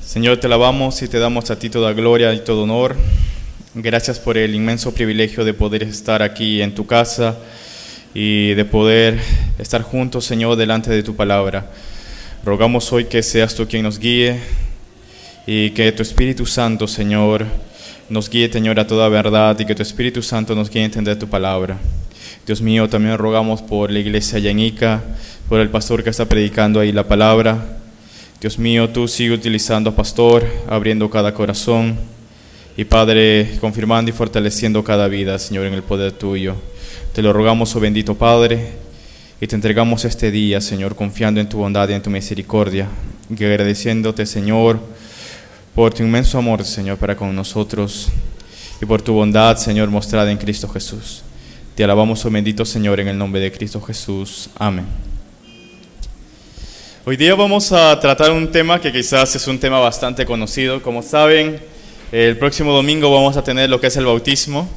Señor, te alabamos y te damos a ti toda gloria y todo honor. Gracias por el inmenso privilegio de poder estar aquí en tu casa y de poder estar juntos, Señor, delante de tu palabra. Rogamos hoy que seas tú quien nos guíe y que tu Espíritu Santo, Señor, nos guíe, Señor, a toda verdad y que tu Espíritu Santo nos guíe a entender tu palabra. Dios mío, también rogamos por la iglesia Yanica, por el pastor que está predicando ahí la palabra. Dios mío, tú sigue utilizando a pastor, abriendo cada corazón y Padre, confirmando y fortaleciendo cada vida, Señor, en el poder tuyo. Te lo rogamos, oh bendito Padre, y te entregamos este día, Señor, confiando en tu bondad y en tu misericordia, y agradeciéndote, Señor, por tu inmenso amor, Señor, para con nosotros, y por tu bondad, Señor, mostrada en Cristo Jesús. Te alabamos, oh bendito Señor, en el nombre de Cristo Jesús. Amén. Hoy día vamos a tratar un tema que quizás es un tema bastante conocido. Como saben, el próximo domingo vamos a tener lo que es el bautismo.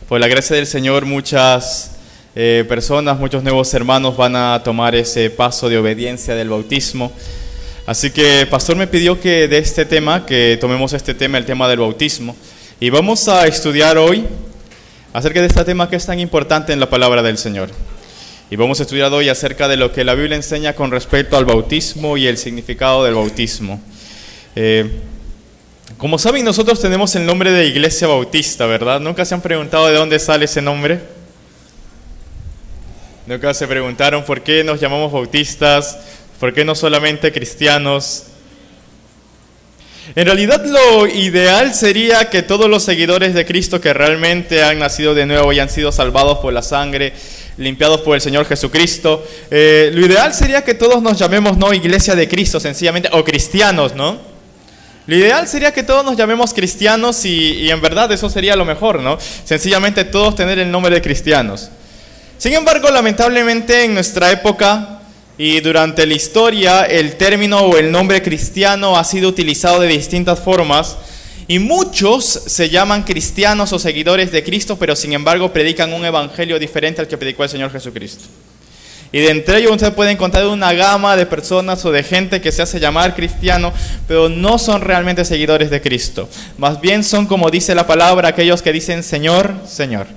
Por la gracia del Señor, muchas personas, muchos nuevos hermanos van a tomar ese paso de obediencia del bautismo. Así que el pastor me pidió que de este tema, que tomemos este tema, el tema del bautismo. Y vamos a estudiar hoy acerca de este tema que es tan importante en la palabra del Señor. Y vamos a estudiar hoy acerca de lo que la Biblia enseña con respecto al bautismo y el significado del bautismo. Como saben, nosotros tenemos el nombre de Iglesia Bautista, ¿verdad? ¿Nunca se han preguntado de dónde sale ese nombre? ¿Nunca se preguntaron por qué nos llamamos bautistas? ¿Por qué no solamente cristianos? En realidad lo ideal sería que todos los seguidores de Cristo que realmente han nacido de nuevo y han sido salvados por la sangre, limpiados por el Señor Jesucristo, lo ideal sería que todos nos llamemos no Iglesia de Cristo sencillamente, o cristianos, ¿no? Lo ideal sería que todos nos llamemos cristianos y en verdad eso sería lo mejor, ¿no? Sencillamente todos tener el nombre de cristianos. Sin embargo, lamentablemente en nuestra época y durante la historia el término o el nombre cristiano ha sido utilizado de distintas formas y muchos se llaman cristianos o seguidores de Cristo, pero sin embargo predican un evangelio diferente al que predicó el Señor Jesucristo. Y de entre ellos usted puede encontrar una gama de personas o de gente que se hace llamar cristiano, pero no son realmente seguidores de Cristo. Más bien son, como dice la palabra, aquellos que dicen Señor, Señor.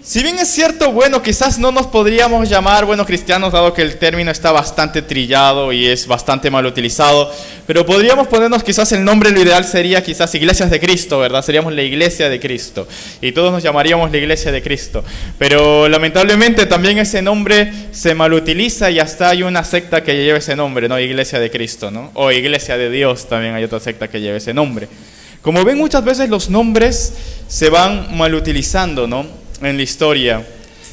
Si bien es cierto, bueno, quizás no nos podríamos llamar, cristianos, dado que el término está bastante trillado y es bastante mal utilizado, pero podríamos ponernos quizás el nombre, lo ideal sería quizás Iglesias de Cristo, ¿verdad? Seríamos la Iglesia de Cristo y todos nos llamaríamos la Iglesia de Cristo, pero lamentablemente también ese nombre se malutiliza y hasta hay una secta que lleva ese nombre, ¿no? Iglesia de Cristo, ¿no? O Iglesia de Dios, también hay otra secta que lleva ese nombre. Como ven, muchas veces los nombres se van malutilizando, ¿no? En la historia.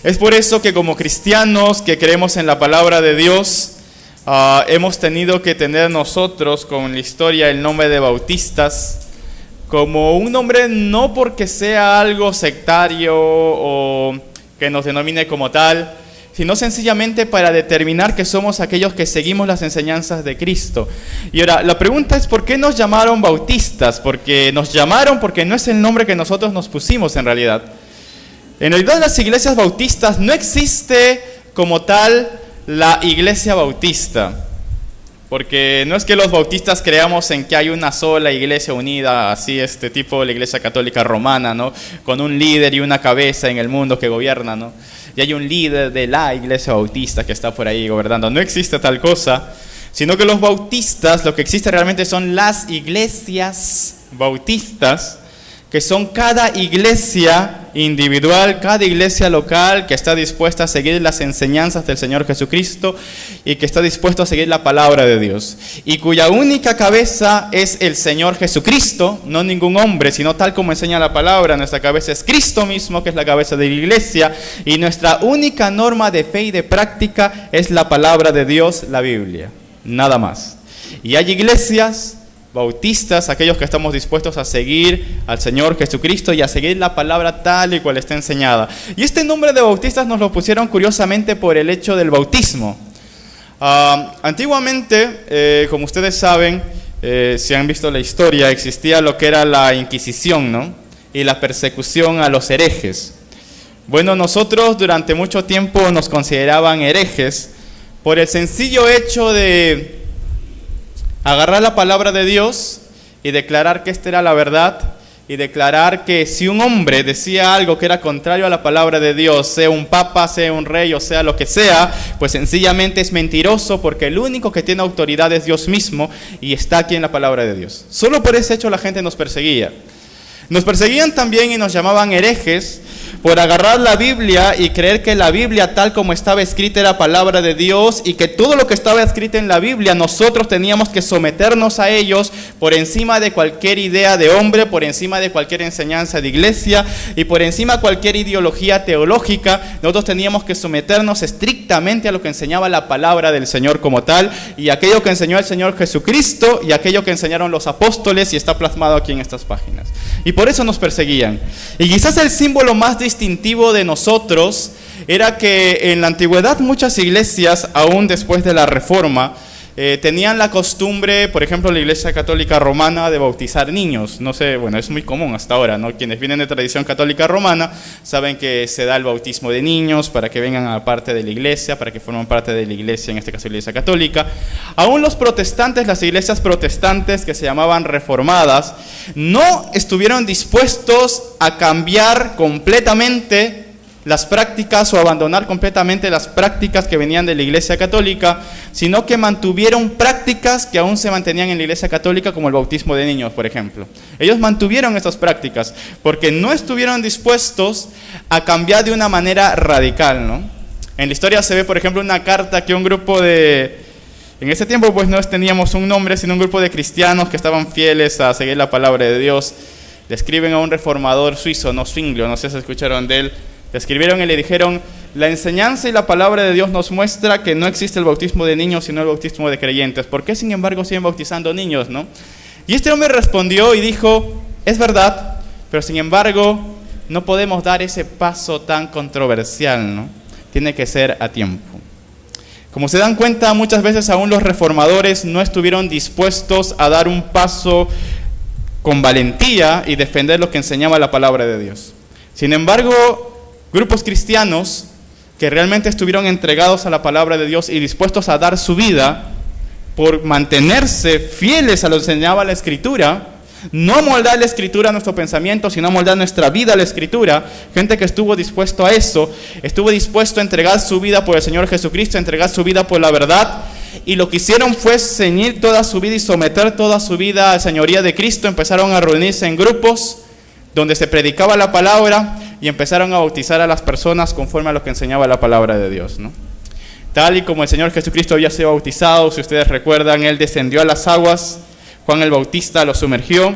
Es por eso que como cristianos que creemos en la palabra de Dios, hemos tenido que tener nosotros con la historia el nombre de bautistas como un nombre no porque sea algo sectario o que nos denomine como tal, sino sencillamente para determinar que somos aquellos que seguimos las enseñanzas de Cristo. Y ahora, la pregunta es, ¿por qué nos llamaron bautistas? Porque nos llamaron porque no es el nombre que nosotros nos pusimos en realidad. En realidad, en las iglesias bautistas no existe como tal la iglesia bautista, porque no es que los bautistas creamos en que hay una sola iglesia unida, así tipo la iglesia católica romana, ¿no? Con un líder y una cabeza en el mundo que gobierna, ¿no? Y hay un líder de la iglesia bautista que está por ahí gobernando. No existe tal cosa, sino que los bautistas, lo que existe realmente son las iglesias bautistas, que son cada iglesia individual, cada iglesia local que está dispuesta a seguir las enseñanzas del Señor Jesucristo y que está dispuesto a seguir la palabra de Dios y cuya única cabeza es el Señor Jesucristo, no ningún hombre, sino tal como enseña la palabra, nuestra cabeza es Cristo mismo, que es la cabeza de la iglesia, y nuestra única norma de fe y de práctica es la palabra de Dios, la Biblia, nada más. Y hay iglesias bautistas, aquellos que estamos dispuestos a seguir al Señor Jesucristo y a seguir la palabra tal y cual está enseñada. Y este nombre de bautistas nos lo pusieron curiosamente por el hecho del bautismo. Antiguamente, como ustedes saben, si han visto la historia, existía lo que era la Inquisición, ¿no? Y la persecución a los herejes. Bueno, nosotros durante mucho tiempo nos consideraban herejes por el sencillo hecho de Agarrar la palabra de Dios y declarar que esta era la verdad, y declarar que si un hombre decía algo que era contrario a la palabra de Dios, sea un papa, sea un rey o sea lo que sea, pues sencillamente es mentiroso, porque el único que tiene autoridad es Dios mismo y está aquí en la palabra de Dios. Solo por ese hecho la gente nos perseguía. Nos perseguían también y nos llamaban herejes por agarrar la Biblia y creer que la Biblia tal como estaba escrita era palabra de Dios, y que todo lo que estaba escrito en la Biblia nosotros teníamos que someternos a ellos por encima de cualquier idea de hombre, por encima de cualquier enseñanza de iglesia y por encima de cualquier ideología teológica. Nosotros teníamos que someternos estrictamente a lo que enseñaba la palabra del Señor como tal, y aquello que enseñó el Señor Jesucristo y aquello que enseñaron los apóstoles, y está plasmado aquí en estas páginas. Y por eso nos perseguían. Y quizás el símbolo más distintivo de nosotros era que en la antigüedad muchas iglesias, aún después de la Reforma, tenían la costumbre, por ejemplo, la Iglesia Católica Romana, de bautizar niños. No sé, bueno, es muy común hasta ahora, ¿no? Quienes vienen de tradición católica romana saben que se da el bautismo de niños para que vengan a parte de la iglesia, para que formen parte de la iglesia, en este caso la Iglesia Católica. Aún los protestantes, las iglesias protestantes que se llamaban reformadas, no estuvieron dispuestos a cambiar completamente las prácticas o abandonar completamente las prácticas que venían de la Iglesia Católica, sino que mantuvieron prácticas que aún se mantenían en la Iglesia Católica, como el bautismo de niños, por ejemplo. Ellos mantuvieron estas prácticas porque no estuvieron dispuestos a cambiar de una manera radical, ¿no? En la historia se ve, por ejemplo, una carta que un grupo de... En ese tiempo pues no teníamos un nombre, sino un grupo de cristianos que estaban fieles a seguir la palabra de Dios. Le escriben a un reformador suizo, no Zwinglio, no sé si escucharon de él. Le escribieron y le dijeron: la enseñanza y la palabra de Dios nos muestra que no existe el bautismo de niños, sino el bautismo de creyentes. ¿Por qué, sin embargo, siguen bautizando niños, no? Y este hombre respondió y dijo: es verdad, pero sin embargo, no podemos dar ese paso tan controversial, ¿no? Tiene que ser a tiempo. Como se dan cuenta, muchas veces aún los reformadores no estuvieron dispuestos a dar un paso con valentía y defender lo que enseñaba la palabra de Dios. Sin embargo, grupos cristianos que realmente estuvieron entregados a la palabra de Dios y dispuestos a dar su vida por mantenerse fieles a lo que enseñaba la Escritura, no moldar la Escritura a nuestro pensamiento, sino moldar nuestra vida a la Escritura. Gente que estuvo dispuesto a eso, estuvo dispuesto a entregar su vida por el Señor Jesucristo, a entregar su vida por la verdad, y lo que hicieron fue ceñir toda su vida y someter toda su vida a la señoría de Cristo. Empezaron a reunirse en grupos donde se predicaba la palabra y empezaron a bautizar a las personas conforme a lo que enseñaba la palabra de Dios, ¿no? Tal y como el Señor Jesucristo había sido bautizado, si ustedes recuerdan, Él descendió a las aguas, Juan el Bautista lo sumergió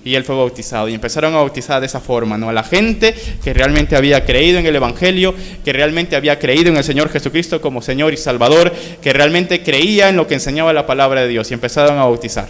y Él fue bautizado. Y empezaron a bautizar de esa forma, ¿no? A la gente que realmente había creído en el Evangelio, que realmente había creído en el Señor Jesucristo como Señor y Salvador, que realmente creía en lo que enseñaba la palabra de Dios, y empezaron a bautizar.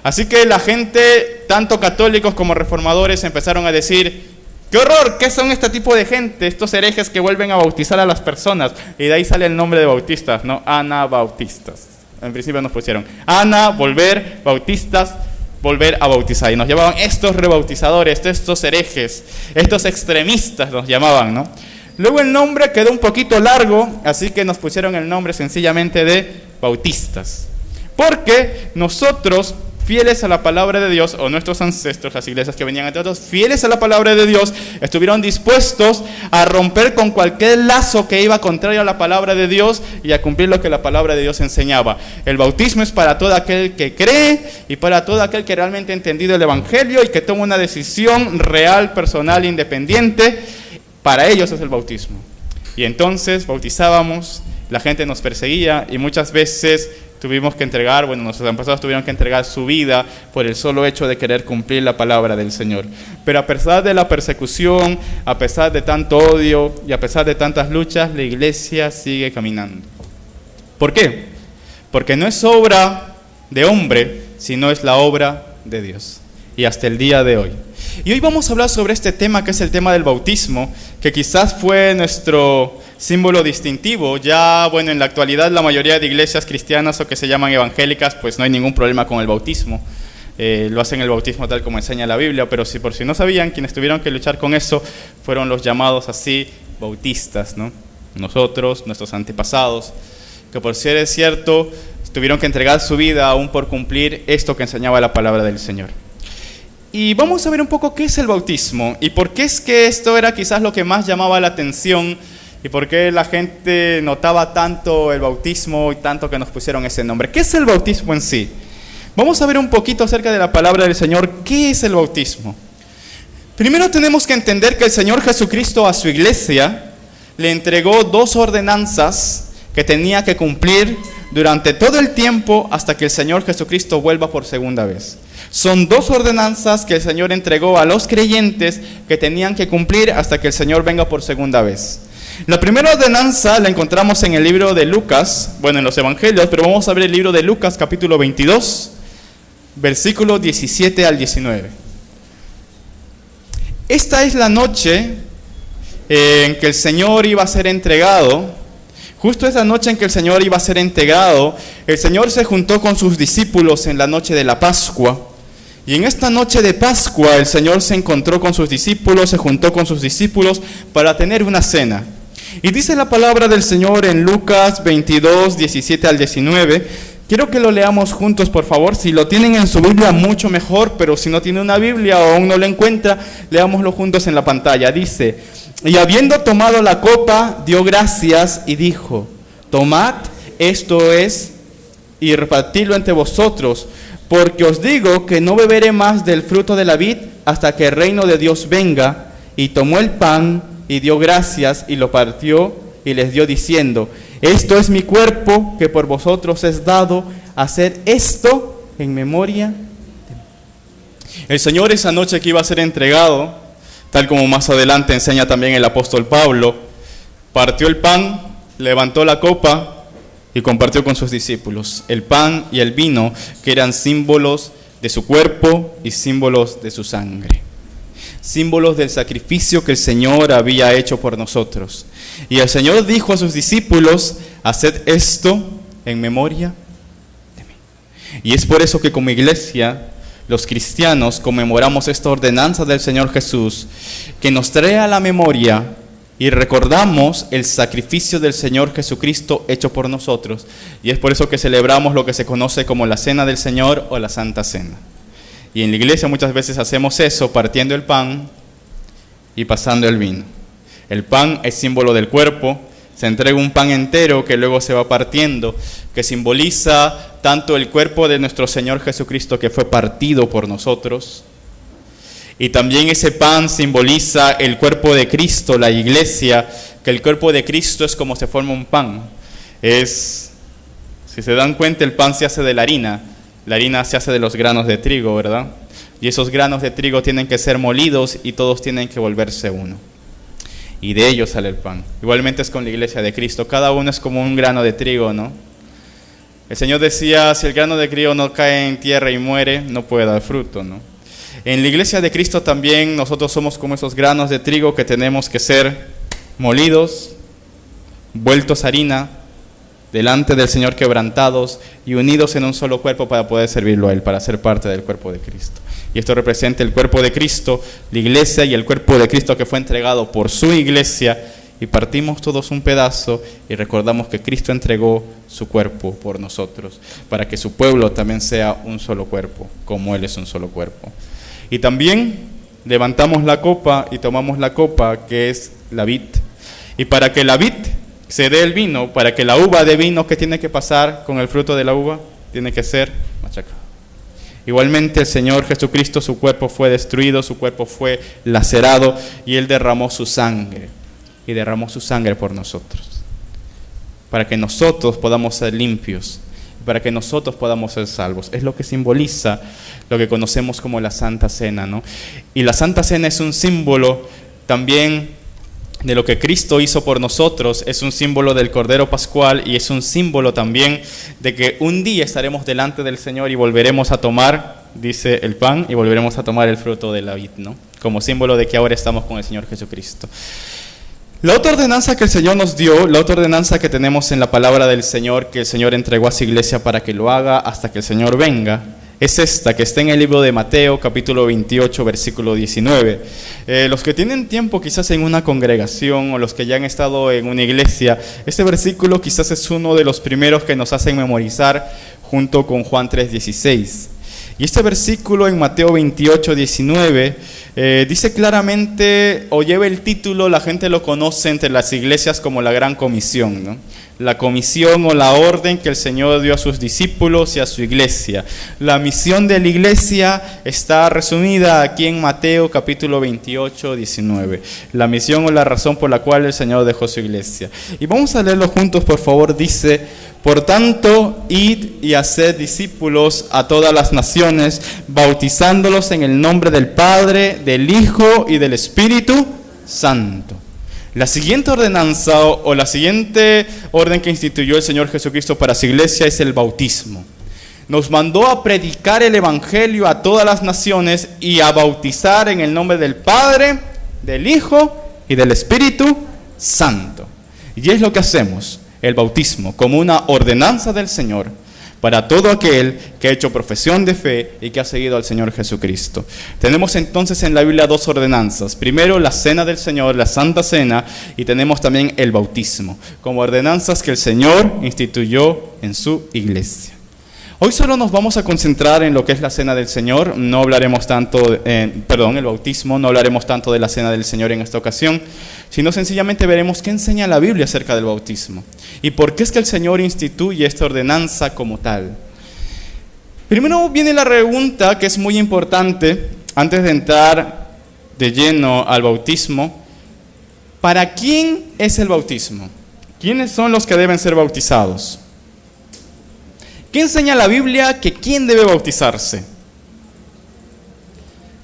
Así que la gente, tanto católicos como reformadores, empezaron a decir: ¡qué horror! ¿Qué son este tipo de gente? Estos herejes que vuelven a bautizar a las personas. Y de ahí sale el nombre de bautistas, ¿no? Anabautistas. En principio nos pusieron Ana, volver, bautistas, volver a bautizar. Y nos llamaban estos rebautizadores, estos herejes, estos extremistas nos llamaban, ¿no? Luego el nombre quedó un poquito largo, así que nos pusieron el nombre sencillamente de bautistas. Porque nosotros, fieles a la palabra de Dios, o nuestros ancestros, las iglesias que venían entre otros, fieles a la palabra de Dios, estuvieron dispuestos a romper con cualquier lazo que iba contrario a la palabra de Dios y a cumplir lo que la palabra de Dios enseñaba. El bautismo es para todo aquel que cree y para todo aquel que realmente ha entendido el Evangelio y que toma una decisión real, personal, independiente. Para ellos es el bautismo. Y entonces bautizábamos, la gente nos perseguía y muchas veces tuvimos que entregar, nuestros antepasados tuvieron que entregar su vida por el solo hecho de querer cumplir la palabra del Señor. Pero a pesar de la persecución, a pesar de tanto odio y a pesar de tantas luchas, la iglesia sigue caminando. ¿Por qué? Porque no es obra de hombre, sino es la obra de Dios. Y hasta el día de hoy. Y hoy vamos a hablar sobre este tema, que es el tema del bautismo, que quizás fue nuestro símbolo distintivo. Ya, en la actualidad la mayoría de iglesias cristianas o que se llaman evangélicas, pues no hay ningún problema con el bautismo. Lo hacen el bautismo tal como enseña la Biblia, pero por si no sabían, quienes tuvieron que luchar con eso fueron los llamados así bautistas, ¿no? Nosotros, nuestros antepasados, que por si es cierto, tuvieron que entregar su vida aún por cumplir esto que enseñaba la palabra del Señor. Y vamos a ver un poco qué es el bautismo y por qué es que esto era quizás lo que más llamaba la atención y por qué la gente notaba tanto el bautismo y tanto que nos pusieron ese nombre. ¿Qué es el bautismo en sí? Vamos a ver un poquito acerca de la palabra del Señor. ¿Qué es el bautismo? Primero tenemos que entender que el Señor Jesucristo a su iglesia le entregó 2 ordenanzas que tenía que cumplir durante todo el tiempo hasta que el Señor Jesucristo vuelva por segunda vez. Son 2 ordenanzas que el Señor entregó a los creyentes que tenían que cumplir hasta que el Señor venga por segunda vez. La primera ordenanza la encontramos en el libro de Lucas, bueno, en los evangelios, pero vamos a ver el libro de Lucas capítulo 22, versículos 17 al 19. Esta es la noche en que el Señor iba a ser entregado. Justo esa noche en que el Señor iba a ser entregado, el Señor se juntó con sus discípulos en la noche de la Pascua. Y en esta noche de Pascua el Señor se encontró con sus discípulos, se juntó con sus discípulos para tener una cena. Y dice la palabra del Señor en Lucas 22, 17 al 19. Quiero que lo leamos juntos, por favor. Si lo tienen en su Biblia, mucho mejor, pero si no tiene una Biblia o aún no lo encuentra, leámoslo juntos en la pantalla. Dice: y habiendo tomado la copa, dio gracias y dijo: tomad, esto es, y repartidlo entre vosotros, porque os digo que no beberé más del fruto de la vid hasta que el reino de Dios venga. Y tomó el pan y dio gracias y lo partió y les dio diciendo: esto es mi cuerpo que por vosotros es dado, hacer esto en memoria de mí. El Señor esa noche que iba a ser entregado, tal como más adelante enseña también el apóstol Pablo, partió el pan, levantó la copa y compartió con sus discípulos el pan y el vino, que eran símbolos de su cuerpo y símbolos de su sangre. Símbolos del sacrificio que el Señor había hecho por nosotros. Y el Señor dijo a sus discípulos: haced esto en memoria de mí. Y es por eso que como iglesia, los cristianos conmemoramos esta ordenanza del Señor Jesús, que nos trae a la memoria y recordamos el sacrificio del Señor Jesucristo hecho por nosotros. Y es por eso que celebramos lo que se conoce como la Cena del Señor o la Santa Cena. Y en la iglesia muchas veces hacemos eso, partiendo el pan y pasando el vino. El pan es símbolo del cuerpo. Se entrega un pan entero que luego se va partiendo, que simboliza tanto el cuerpo de nuestro Señor Jesucristo que fue partido por nosotros. Y también ese pan simboliza el cuerpo de Cristo, la iglesia, que el cuerpo de Cristo es como se forma un pan. Si se dan cuenta, el pan se hace de la harina se hace de los granos de trigo, ¿verdad? Y esos granos de trigo tienen que ser molidos y todos tienen que volverse uno. Y de ellos sale el pan. Igualmente es con la iglesia de Cristo, cada uno es como un grano de trigo, ¿no? El Señor decía: si el grano de trigo no cae en tierra y muere, no puede dar fruto, ¿no? En la iglesia de Cristo también nosotros somos como esos granos de trigo que tenemos que ser molidos, vueltos a harina, delante del Señor quebrantados y unidos en un solo cuerpo para poder servirlo a Él, para ser parte del cuerpo de Cristo. Y esto representa el cuerpo de Cristo, la iglesia y el cuerpo de Cristo que fue entregado por su iglesia, y partimos todos un pedazo y recordamos que Cristo entregó su cuerpo por nosotros, para que su pueblo también sea un solo cuerpo, como Él es un solo cuerpo. Y también levantamos la copa y tomamos la copa, que es la vid. Y para que la vid se dé el vino, para que la uva dé vino, ¿qué tiene que pasar con el fruto de la uva? Tiene que ser machacado. Igualmente el Señor Jesucristo, su cuerpo fue destruido, su cuerpo fue lacerado y Él derramó su sangre. Y derramó su sangre por nosotros, para que nosotros podamos ser limpios, para que nosotros podamos ser salvos. Es lo que simboliza lo que conocemos como la Santa Cena, ¿no? Y la Santa Cena es un símbolo también de lo que Cristo hizo por nosotros, es un símbolo del Cordero Pascual y es un símbolo también de que un día estaremos delante del Señor y volveremos a tomar, dice, el pan, y volveremos a tomar el fruto de la vid, ¿no? Como símbolo de que ahora estamos con el Señor Jesucristo. La otra ordenanza que el Señor nos dio, la otra ordenanza que tenemos en la palabra del Señor, que el Señor entregó a su iglesia para que lo haga hasta que el Señor venga, es esta, que está en el libro de Mateo, capítulo 28, versículo 19. Los que tienen tiempo quizás en una congregación o los que ya han estado en una iglesia, este versículo quizás es uno de los primeros que nos hacen memorizar junto con Juan 3:16. Y este versículo en Mateo 28, 19 dice claramente, o lleva el título, la gente lo conoce entre las iglesias como la Gran Comisión, ¿no? La comisión o la orden que el Señor dio a sus discípulos y a su iglesia. La misión de la iglesia está resumida aquí en Mateo capítulo 28, 19. La misión o la razón por la cual el Señor dejó su iglesia. Y vamos a leerlo juntos, por favor. Dice: por tanto, id y haced discípulos a todas las naciones, bautizándolos en el nombre del Padre, del Hijo y del Espíritu Santo. La siguiente ordenanza o la siguiente orden que instituyó el Señor Jesucristo para su iglesia es el bautismo. Nos mandó a predicar el Evangelio a todas las naciones y a bautizar en el nombre del Padre, del Hijo y del Espíritu Santo. Y es lo que hacemos, el bautismo, como una ordenanza del Señor para todo aquel que ha hecho profesión de fe y que ha seguido al Señor Jesucristo. Tenemos entonces en la Biblia dos ordenanzas. Primero, la cena del Señor, la Santa Cena, y tenemos también el bautismo, como ordenanzas que el Señor instituyó en su iglesia. Hoy solo nos vamos a concentrar en lo que es la cena del Señor. No hablaremos tanto, el bautismo, no hablaremos tanto de la cena del Señor en esta ocasión, sino sencillamente veremos qué enseña la Biblia acerca del bautismo y por qué es que el Señor instituye esta ordenanza como tal. Primero viene la pregunta que es muy importante antes de entrar de lleno al bautismo. ¿Para quién es el bautismo? ¿Quiénes son los que deben ser bautizados? ¿Qué enseña la Biblia que quién debe bautizarse?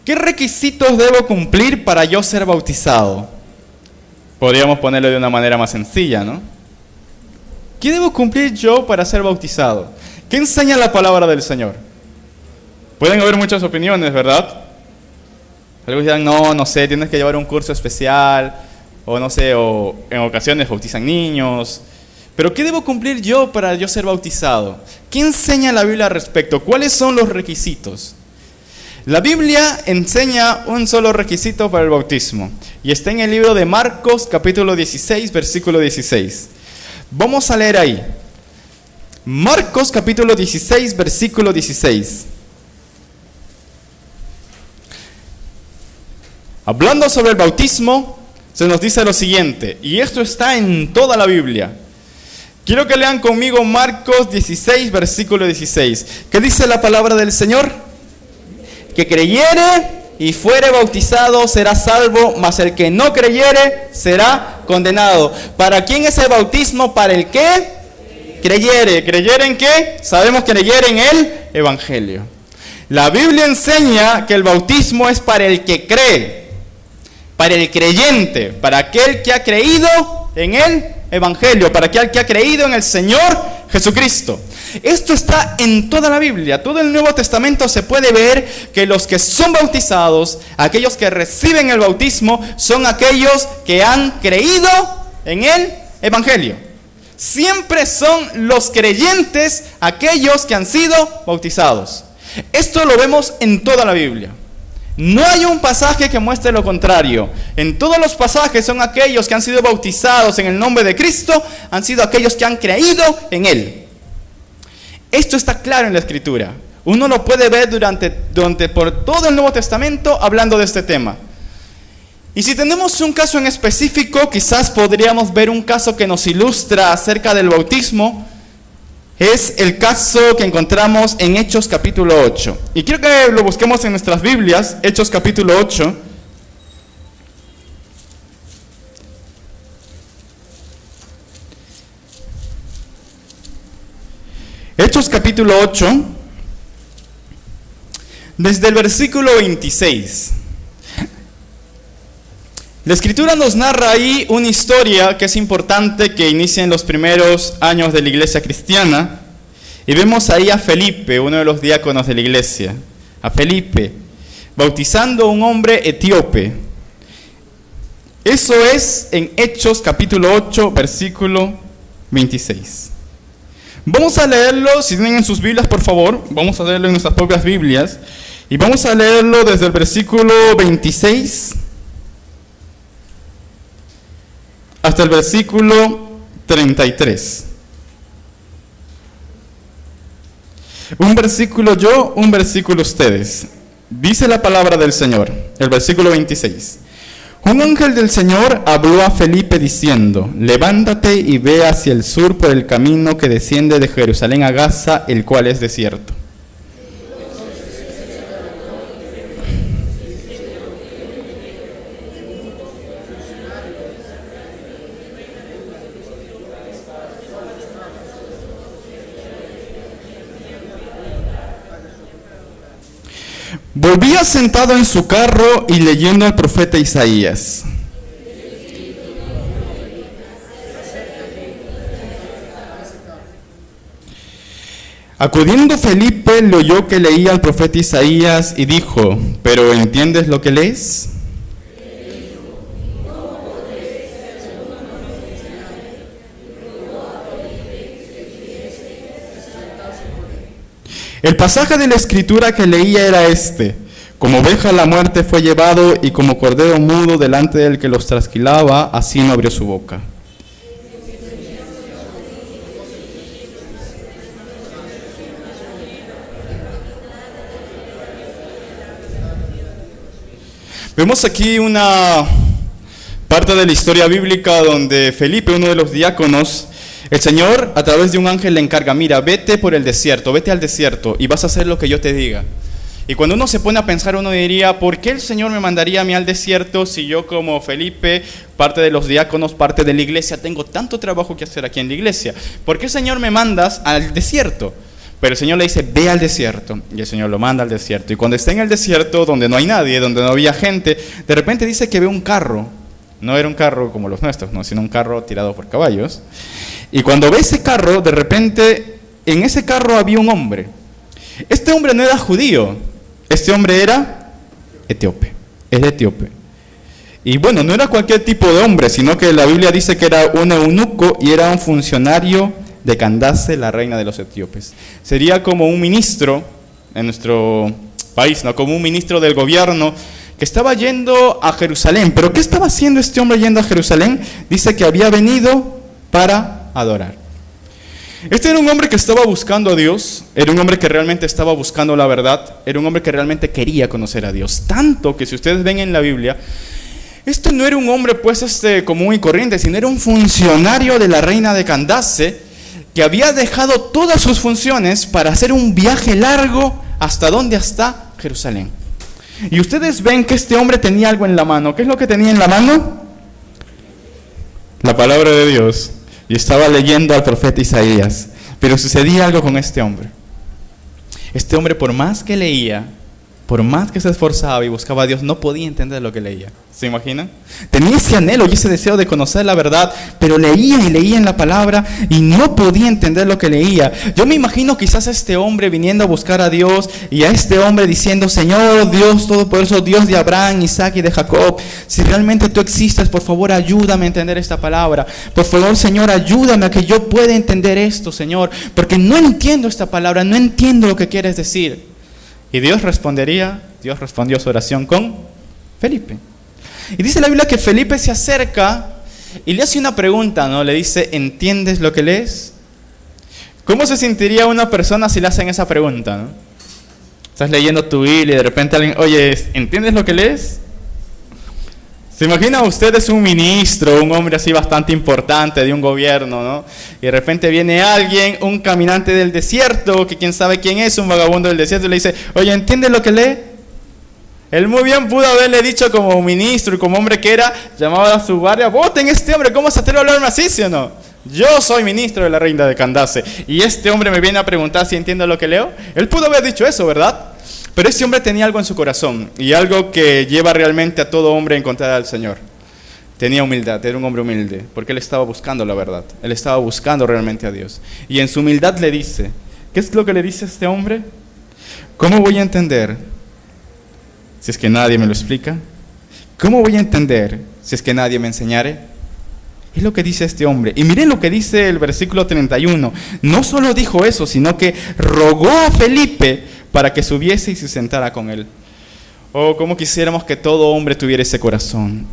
¿Qué requisitos debo cumplir para yo ser bautizado? Podríamos ponerlo de una manera más sencilla, ¿no? ¿Qué debo cumplir yo para ser bautizado? ¿Qué enseña la palabra del Señor? Pueden haber muchas opiniones, ¿verdad? Algunos dirán, no sé, tienes que llevar un curso especial, o no sé, o en ocasiones bautizan niños. Pero ¿qué debo cumplir yo para yo ser bautizado? ¿Qué enseña la Biblia al respecto? ¿Cuáles son los requisitos? La Biblia enseña un solo requisito para el bautismo, y está en el libro de Marcos, capítulo 16, versículo 16. Vamos a leer ahí. Marcos, capítulo 16, versículo 16. Hablando sobre el bautismo, se nos dice lo siguiente, y esto está en toda la Biblia. Quiero que lean conmigo Marcos 16, versículo 16. ¿Qué dice la palabra del Señor? Que creyere y fuere bautizado será salvo, mas el que no creyere será condenado. ¿Para quién es el bautismo? ¿Para el que creyere? ¿Creyere en qué? Sabemos que creyere en el Evangelio. La Biblia enseña que el bautismo es para el que cree, para el creyente, para aquel que ha creído en el Evangelio, para aquel que ha creído en el Señor Jesucristo. Esto está en toda la Biblia. Todo el Nuevo Testamento se puede ver que los que son bautizados, aquellos que reciben el bautismo, son aquellos que han creído en el Evangelio. Siempre son los creyentes aquellos que han sido bautizados. Esto lo vemos en toda la Biblia. No hay un pasaje que muestre lo contrario. En todos los pasajes son aquellos que han sido bautizados en el nombre de Cristo, han sido aquellos que han creído en Él. Esto está claro en la Escritura. Uno lo puede ver por todo el Nuevo Testamento hablando de este tema. Y si tenemos un caso en específico, quizás podríamos ver un caso que nos ilustra acerca del bautismo. Es el caso que encontramos en Hechos capítulo 8. Y quiero que lo busquemos en nuestras Biblias, Hechos capítulo 8. Hechos capítulo 8, desde el versículo 26. La Escritura nos narra ahí una historia que es importante, que inicia en los primeros años de la iglesia cristiana. Y vemos ahí a Felipe, uno de los diáconos de la iglesia, a Felipe, bautizando a un hombre etíope. Eso es en Hechos capítulo 8, versículo 26. Vamos a leerlo, si tienen en sus Biblias, por favor, vamos a leerlo en nuestras propias Biblias. Y vamos a leerlo desde el versículo 26 hasta el versículo 33. Un versículo yo, un versículo ustedes. Dice la palabra del Señor, el versículo 26. Un ángel del Señor habló a Felipe diciendo: levántate y ve hacia el sur por el camino que desciende de Jerusalén a Gaza, el cual es desierto. Volvía sentado en su carro y leyendo al profeta Isaías. Acudiendo Felipe, le oyó que leía al profeta Isaías y dijo: ¿pero entiendes lo que lees? El pasaje de la escritura que leía era este: como oveja a la muerte fue llevado, y como cordero mudo delante del que los trasquilaba, así no abrió su boca. Vemos aquí una parte de la historia bíblica donde Felipe, uno de los diáconos, el Señor a través de un ángel le encarga: mira, vete por el desierto, vete al desierto y vas a hacer lo que yo te diga. Y cuando uno se pone a pensar, uno diría: ¿por qué el Señor me mandaría a mí al desierto si yo, como Felipe, parte de los diáconos, parte de la iglesia, tengo tanto trabajo que hacer aquí en la iglesia? ¿Por qué, Señor, me mandas al desierto? Pero el Señor le dice: ve al desierto. Y el Señor lo manda al desierto. Y cuando está en el desierto, donde no hay nadie, donde no había gente, de repente dice que ve un carro. No era un carro como los nuestros, no, sino un carro tirado por caballos. Y cuando ve ese carro, de repente, en ese carro había un hombre. Este hombre no era judío, este hombre era etíope, es etíope. Y bueno, no era cualquier tipo de hombre, sino que la Biblia dice que era un eunuco y era un funcionario de Candace, la reina de los etíopes. Sería como un ministro en nuestro país, ¿no? Como un ministro del gobierno que estaba yendo a Jerusalén. ¿Pero qué estaba haciendo este hombre yendo a Jerusalén? Dice que había venido para adorar. Este era un hombre que estaba buscando a Dios, era un hombre que realmente estaba buscando la verdad, era un hombre que realmente quería conocer a Dios. Tanto que si ustedes ven en la Biblia, este no era un hombre pues común y corriente, sino era un funcionario de la reina de Candace que había dejado todas sus funciones para hacer un viaje largo. ¿Hasta dónde? Hasta Jerusalén. Y ustedes ven que este hombre tenía algo en la mano. ¿Qué es lo que tenía en la mano? La palabra de Dios. Y estaba leyendo al profeta Isaías. Pero sucedía algo con este hombre. Este hombre, por más que leía, por más que se esforzaba y buscaba a Dios, no podía entender lo que leía. ¿Se imaginan? Tenía ese anhelo y ese deseo de conocer la verdad, pero leía y leía en la palabra y no podía entender lo que leía. Yo me imagino quizás a este hombre viniendo a buscar a Dios y a este hombre diciendo: Señor Dios Todopoderoso, Dios de Abraham, Isaac y de Jacob, si realmente tú existes, por favor ayúdame a entender esta palabra. Por favor, Señor, ayúdame a que yo pueda entender esto, Señor, porque no entiendo esta palabra, no entiendo lo que quieres decir. Y Dios respondió su oración con Felipe. Y dice la Biblia que Felipe se acerca y le hace una pregunta, ¿no? Le dice: ¿entiendes lo que lees? ¿Cómo se sentiría una persona si le hacen esa pregunta, ¿no? Estás leyendo tu Biblia y de repente alguien: oye, ¿entiendes lo que lees? ¿Se imagina usted es un ministro, un hombre así bastante importante de un gobierno, ¿no? Y de repente viene alguien, un caminante del desierto, que quién sabe quién es, un vagabundo del desierto, y le dice: oye, ¿entiendes lo que lee? Él muy bien pudo haberle dicho, como ministro y como hombre que era, llamaba a su guardia: voten este hombre, ¿cómo se atreve a hablarme así, sí o no? Yo soy ministro de la reina de Candace y este hombre me viene a preguntar si entiendo lo que leo. Él pudo haber dicho eso, ¿verdad? Pero este hombre tenía algo en su corazón y algo que lleva realmente a todo hombre a encontrar al Señor. Tenía humildad, era un hombre humilde, porque él estaba buscando la verdad, él estaba buscando realmente a Dios. Y en su humildad le dice: ¿qué es lo que le dice este hombre? ¿Cómo voy a entender si es que nadie me lo explica? ¿Cómo voy a entender si es que nadie me enseñare? Es lo que dice este hombre. Y miren lo que dice el versículo 31. No solo dijo eso, sino que rogó a Felipe para que subiese y se sentara con él. Oh, cómo quisiéramos que todo hombre tuviera ese corazón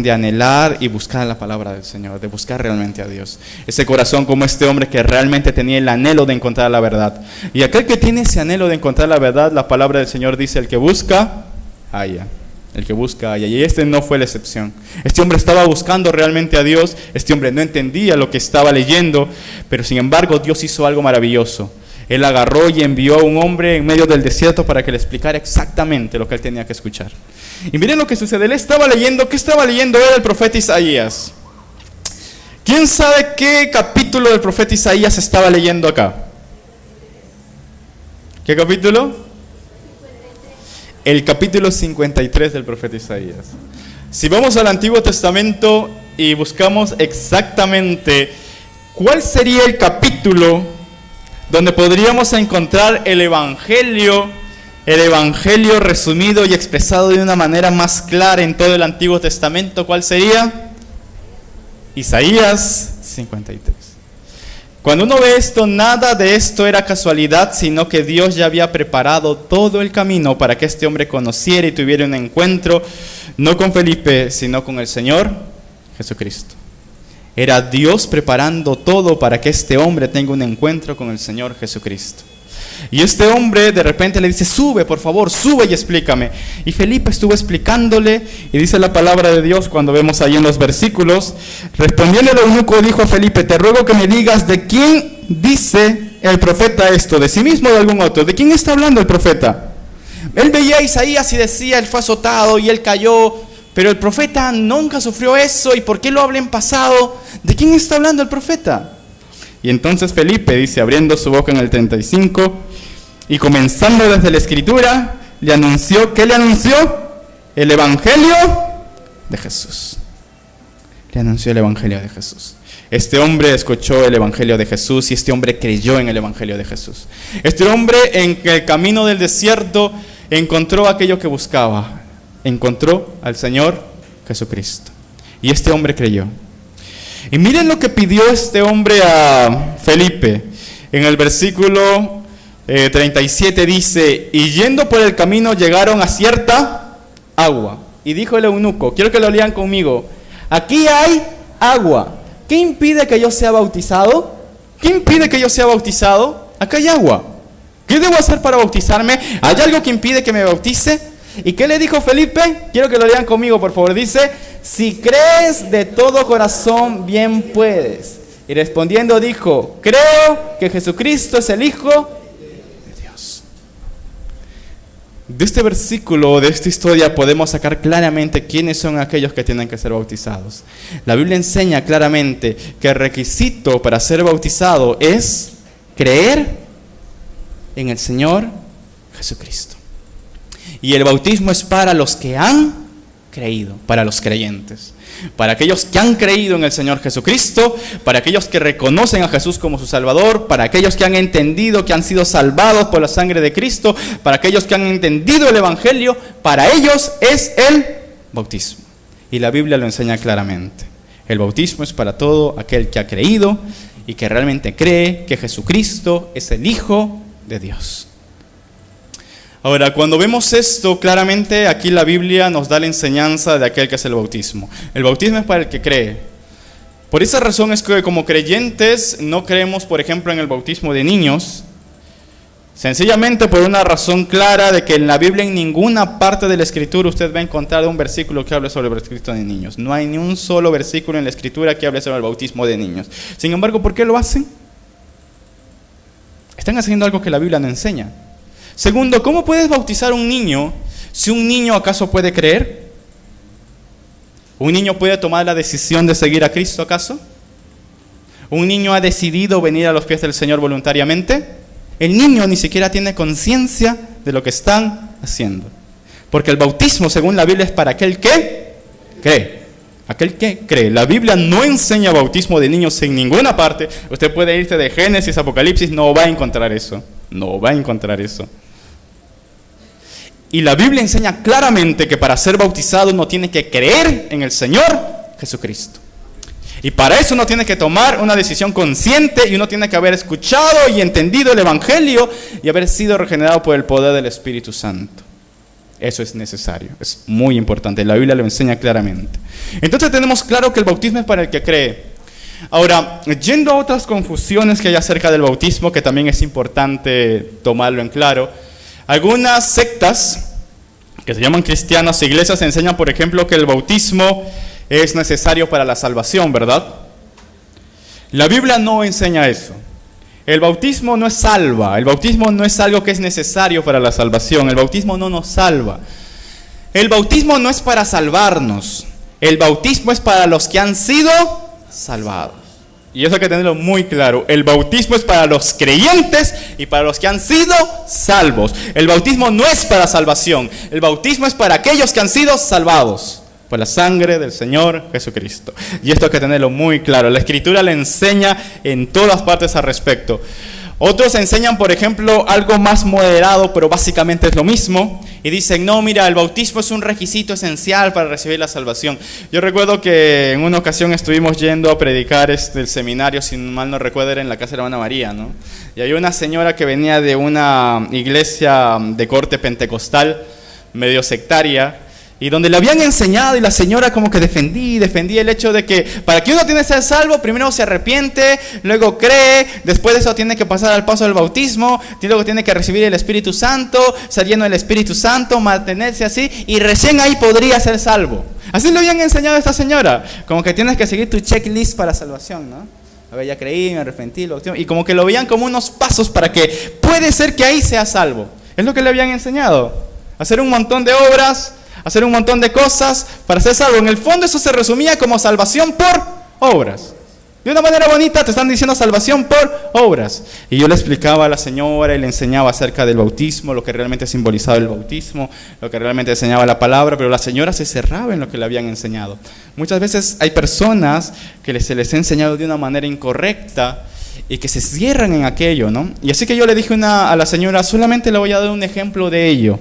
de anhelar y buscar la palabra del Señor, de buscar realmente a Dios. Ese corazón como este hombre que realmente tenía el anhelo de encontrar la verdad. Y aquel que tiene ese anhelo de encontrar la verdad, la palabra del Señor dice, el que busca, halla. El que busca, halla. Y este no fue la excepción. Este hombre estaba buscando realmente a Dios. Este hombre no entendía lo que estaba leyendo, pero sin embargo Dios hizo algo maravilloso. Él agarró y envió a un hombre en medio del desierto para que le explicara exactamente lo que él tenía que escuchar. Y miren lo que sucede. Él estaba leyendo, ¿qué estaba leyendo? Era el profeta Isaías. ¿Quién sabe qué capítulo del profeta Isaías estaba leyendo acá? ¿Qué capítulo? El capítulo 53 del profeta Isaías. Si vamos al Antiguo Testamento y buscamos exactamente cuál sería el capítulo donde podríamos encontrar el Evangelio resumido y expresado de una manera más clara en todo el Antiguo Testamento, ¿cuál sería? Isaías 53. Cuando uno ve esto, nada de esto era casualidad, sino que Dios ya había preparado todo el camino para que este hombre conociera y tuviera un encuentro, no con Felipe, sino con el Señor Jesucristo. Era Dios preparando todo para que este hombre tenga un encuentro con el Señor Jesucristo. Y este hombre de repente le dice, sube, por favor, sube y explícame. Y Felipe estuvo explicándole, y dice la palabra de Dios cuando vemos ahí en los versículos, respondiendo el eunuco dijo a Felipe, te ruego que me digas de quién dice el profeta esto, de sí mismo o de algún otro. ¿De quién está hablando el profeta? Él veía a Isaías y decía, él fue azotado y él cayó, pero el profeta nunca sufrió eso. ¿Y por qué lo habla en pasado? ¿De quién está hablando el profeta? Y entonces Felipe dice, abriendo su boca en el 35, y comenzando desde la Escritura, le anunció, ¿qué le anunció? El Evangelio de Jesús. Le anunció el Evangelio de Jesús. Este hombre escuchó el Evangelio de Jesús y este hombre creyó en el Evangelio de Jesús. Este hombre en el camino del desierto encontró aquello que buscaba. Encontró al Señor Jesucristo. Y este hombre creyó. Y miren lo que pidió este hombre a Felipe. En el versículo 37 dice, y yendo por el camino llegaron a cierta agua. Y dijo el eunuco, quiero que lo lean conmigo, aquí hay agua. ¿Qué impide que yo sea bautizado? ¿Qué impide que yo sea bautizado? Acá hay agua. ¿Qué debo hacer para bautizarme? ¿Hay algo que impide que me bautice? ¿Y qué le dijo Felipe? Quiero que lo lean conmigo, por favor. Dice, si crees de todo corazón, bien puedes. Y respondiendo dijo, creo que Jesucristo es el Hijo de Dios. De este versículo, de esta historia, podemos sacar claramente quiénes son aquellos que tienen que ser bautizados. La Biblia enseña claramente que el requisito para ser bautizado es creer en el Señor Jesucristo. Y el bautismo es para los que han creído, para los creyentes. Para aquellos que han creído en el Señor Jesucristo, para aquellos que reconocen a Jesús como su Salvador, para aquellos que han entendido que han sido salvados por la sangre de Cristo, para aquellos que han entendido el Evangelio, para ellos es el bautismo. Y la Biblia lo enseña claramente. El bautismo es para todo aquel que ha creído y que realmente cree que Jesucristo es el Hijo de Dios. Ahora, cuando vemos esto, claramente aquí la Biblia nos da la enseñanza de aquel que es el bautismo. El bautismo es para el que cree. Por esa razón es que como creyentes no creemos, por ejemplo, en el bautismo de niños, sencillamente por una razón clara de que en la Biblia en ninguna parte de la Escritura usted va a encontrar un versículo que hable sobre el bautismo de niños. No hay ni un solo versículo en la Escritura que hable sobre el bautismo de niños. Sin embargo, ¿por qué lo hacen? Están haciendo algo que la Biblia no enseña. Segundo, ¿cómo puedes bautizar a un niño si un niño acaso puede creer? ¿Un niño puede tomar la decisión de seguir a Cristo acaso? ¿Un niño ha decidido venir a los pies del Señor voluntariamente? El niño ni siquiera tiene conciencia de lo que están haciendo. Porque el bautismo, según la Biblia, es para aquel que cree. Aquel que cree. La Biblia no enseña bautismo de niños en ninguna parte. Usted puede irse de Génesis, Apocalipsis, no va a encontrar eso. No va a encontrar eso. Y la Biblia enseña claramente que para ser bautizado uno tiene que creer en el Señor Jesucristo. Y para eso uno tiene que tomar una decisión consciente y uno tiene que haber escuchado y entendido el Evangelio y haber sido regenerado por el poder del Espíritu Santo. Eso es necesario, es muy importante, la Biblia lo enseña claramente. Entonces tenemos claro que el bautismo es para el que cree. Ahora, yendo a otras confusiones que hay acerca del bautismo, que también es importante tomarlo en claro, algunas sectas que se llaman cristianas, iglesias, enseñan, por ejemplo, que el bautismo es necesario para la salvación, ¿verdad? La Biblia no enseña eso. El bautismo no es salva, el bautismo no es algo que es necesario para la salvación, el bautismo no nos salva. El bautismo no es para salvarnos, el bautismo es para los que han sido salvados. Y eso hay que tenerlo muy claro, el bautismo es para los creyentes y para los que han sido salvos. El bautismo no es para salvación, el bautismo es para aquellos que han sido salvados por la sangre del Señor Jesucristo. Y esto hay que tenerlo muy claro. La Escritura le enseña en todas partes al respecto. Otros enseñan, por ejemplo, algo más moderado, pero básicamente es lo mismo. Y dicen, no, mira, el bautismo es un requisito esencial para recibir la salvación. Yo recuerdo que en una ocasión estuvimos yendo a predicar el seminario, si mal no recuerdo, era en la casa de la hermana María, ¿no? Y había una señora que venía de una iglesia de corte pentecostal, medio sectaria, y donde le habían enseñado y la señora como que defendía el hecho de que para que uno tiene que ser salvo, primero se arrepiente, luego cree, después de eso tiene que pasar al paso del bautismo, luego tiene que recibir el Espíritu Santo, ser lleno del Espíritu Santo, mantenerse así y recién ahí podría ser salvo. Así le habían enseñado a esta señora, como que tienes que seguir tu checklist para salvación, ¿no? A ver, ya creí, me arrepentí, y como que lo veían como unos pasos para que puede ser que ahí sea salvo. Es lo que le habían enseñado, hacer un montón de obras, hacer un montón de cosas para ser salvo. En el fondo eso se resumía como salvación por obras. De una manera bonita te están diciendo salvación por obras. Y yo le explicaba a la señora y le enseñaba acerca del bautismo, lo que realmente simbolizaba el bautismo, lo que realmente enseñaba la palabra, pero la señora se cerraba en lo que le habían enseñado. Muchas veces hay personas que se les ha enseñado de una manera incorrecta y que se cierran en aquello, ¿no? Y así que yo le dije a la señora, solamente le voy a dar un ejemplo de ello.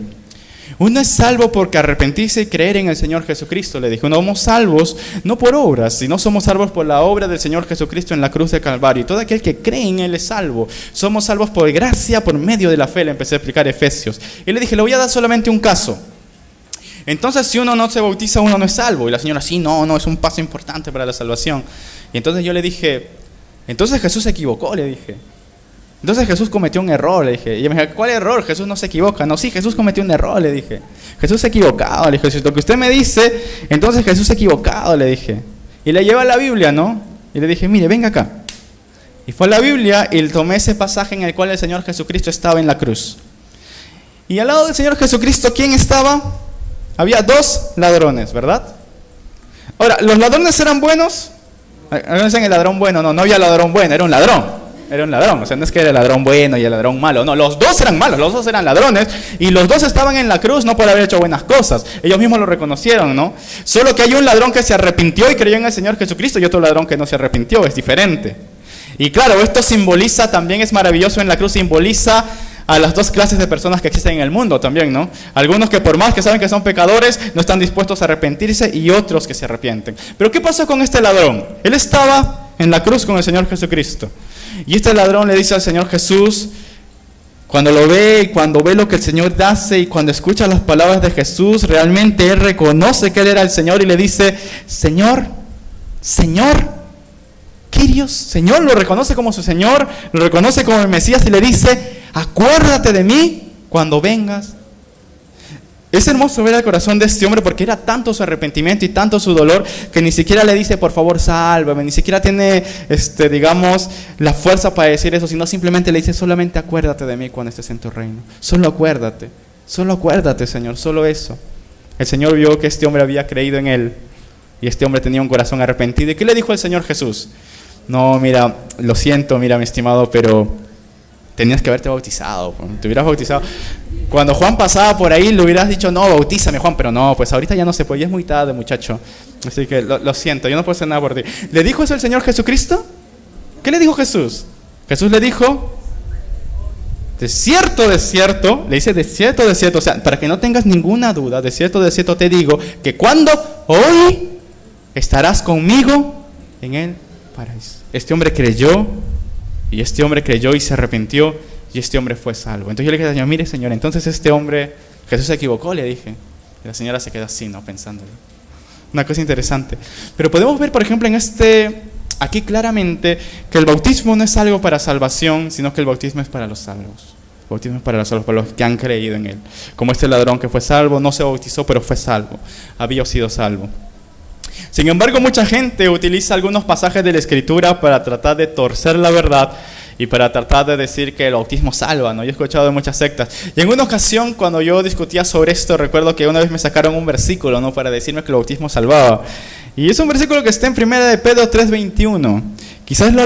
Uno es salvo porque arrepentirse y creer en el Señor Jesucristo, le dije. No somos salvos no por obras, sino somos salvos por la obra del Señor Jesucristo en la cruz de Calvario. Y todo aquel que cree en Él es salvo. Somos salvos por gracia, por medio de la fe. Le empecé a explicar Efesios. Y le dije, le voy a dar solamente un caso. Entonces, si uno no se bautiza, uno no es salvo. Y la señora, sí, no, es un paso importante para la salvación. Y entonces yo le dije, entonces Jesús se equivocó, le dije. Entonces Jesús cometió un error, le dije. Y ella me dijo, ¿cuál error? Jesús no se equivoca. No, sí, Jesús cometió un error, le dije. Jesús se equivocado, le dije. Si lo que usted me dice, entonces Jesús se equivocado, le dije. Y le lleva a la Biblia, ¿no? Y le dije, mire, venga acá. Y fue a la Biblia y tomé ese pasaje en el cual el Señor Jesucristo estaba en la cruz. Y al lado del Señor Jesucristo, ¿quién estaba? Había 2 ladrones, ¿verdad? Ahora, ¿los ladrones eran buenos? No dicen el ladrón bueno, no había ladrón bueno, era un ladrón. Era un ladrón, o sea, no es que era el ladrón bueno y el ladrón malo, no, los dos eran malos, los dos eran ladrones y los dos estaban en la cruz no por haber hecho buenas cosas, ellos mismos lo reconocieron, ¿no? Solo que hay un ladrón que se arrepintió y creyó en el Señor Jesucristo y otro ladrón que no se arrepintió, es diferente. Y claro, esto simboliza, también es maravilloso en la cruz, simboliza a las 2 clases de personas que existen en el mundo también, ¿no? Algunos que por más que saben que son pecadores, no están dispuestos a arrepentirse y otros que se arrepienten. Pero ¿qué pasó con este ladrón? Él estaba en la cruz con el Señor Jesucristo. Y este ladrón le dice al Señor Jesús, cuando lo ve y cuando ve lo que el Señor hace y cuando escucha las palabras de Jesús, realmente él reconoce que él era el Señor y le dice, Señor, Kyrios, Señor, lo reconoce como su Señor, lo reconoce como el Mesías y le dice, acuérdate de mí cuando vengas. Es hermoso ver el corazón de este hombre porque era tanto su arrepentimiento y tanto su dolor que ni siquiera le dice, por favor, sálvame, ni siquiera tiene, digamos, la fuerza para decir eso, sino simplemente le dice, solamente acuérdate de mí cuando estés en tu reino. Solo acuérdate, Señor, solo eso. El Señor vio que este hombre había creído en él y este hombre tenía un corazón arrepentido. ¿Y qué le dijo el Señor Jesús? No, mira, lo siento, mira, mi estimado, pero tenías que haberte bautizado, te hubieras bautizado. Cuando Juan pasaba por ahí, le hubieras dicho, no, bautízame, Juan, pero no, pues ahorita ya no se puede, ya es muy tarde, muchacho. Así que lo siento, yo no puedo hacer nada por ti. ¿Le dijo eso el Señor Jesucristo? ¿Qué le dijo Jesús? Jesús le dijo, de cierto, le dice, de cierto, o sea, para que no tengas ninguna duda, de cierto te digo, que cuando hoy estarás conmigo en el paraíso. Este hombre creyó, y este hombre creyó y se arrepintió, y este hombre fue salvo. Entonces yo le dije al Señor, mire Señor, entonces este hombre, Jesús se equivocó, le dije. Y la señora se quedó así, ¿no? Pensándolo. Una cosa interesante. Pero podemos ver, por ejemplo, aquí claramente, que el bautismo no es algo para salvación, sino que el bautismo es para los salvos. El bautismo es para los salvos, para los que han creído en él. Como este ladrón que fue salvo, no se bautizó, pero fue salvo. Había sido salvo. Sin embargo, mucha gente utiliza algunos pasajes de la Escritura para tratar de torcer la verdad y para tratar de decir que el bautismo salva, ¿no? Yo he escuchado de muchas sectas. Y en una ocasión, cuando yo discutía sobre esto, recuerdo que una vez me sacaron un versículo, ¿no? Para decirme que el bautismo salvaba. Y es un versículo que está en 1 de Pedro 3:21. Quizás lo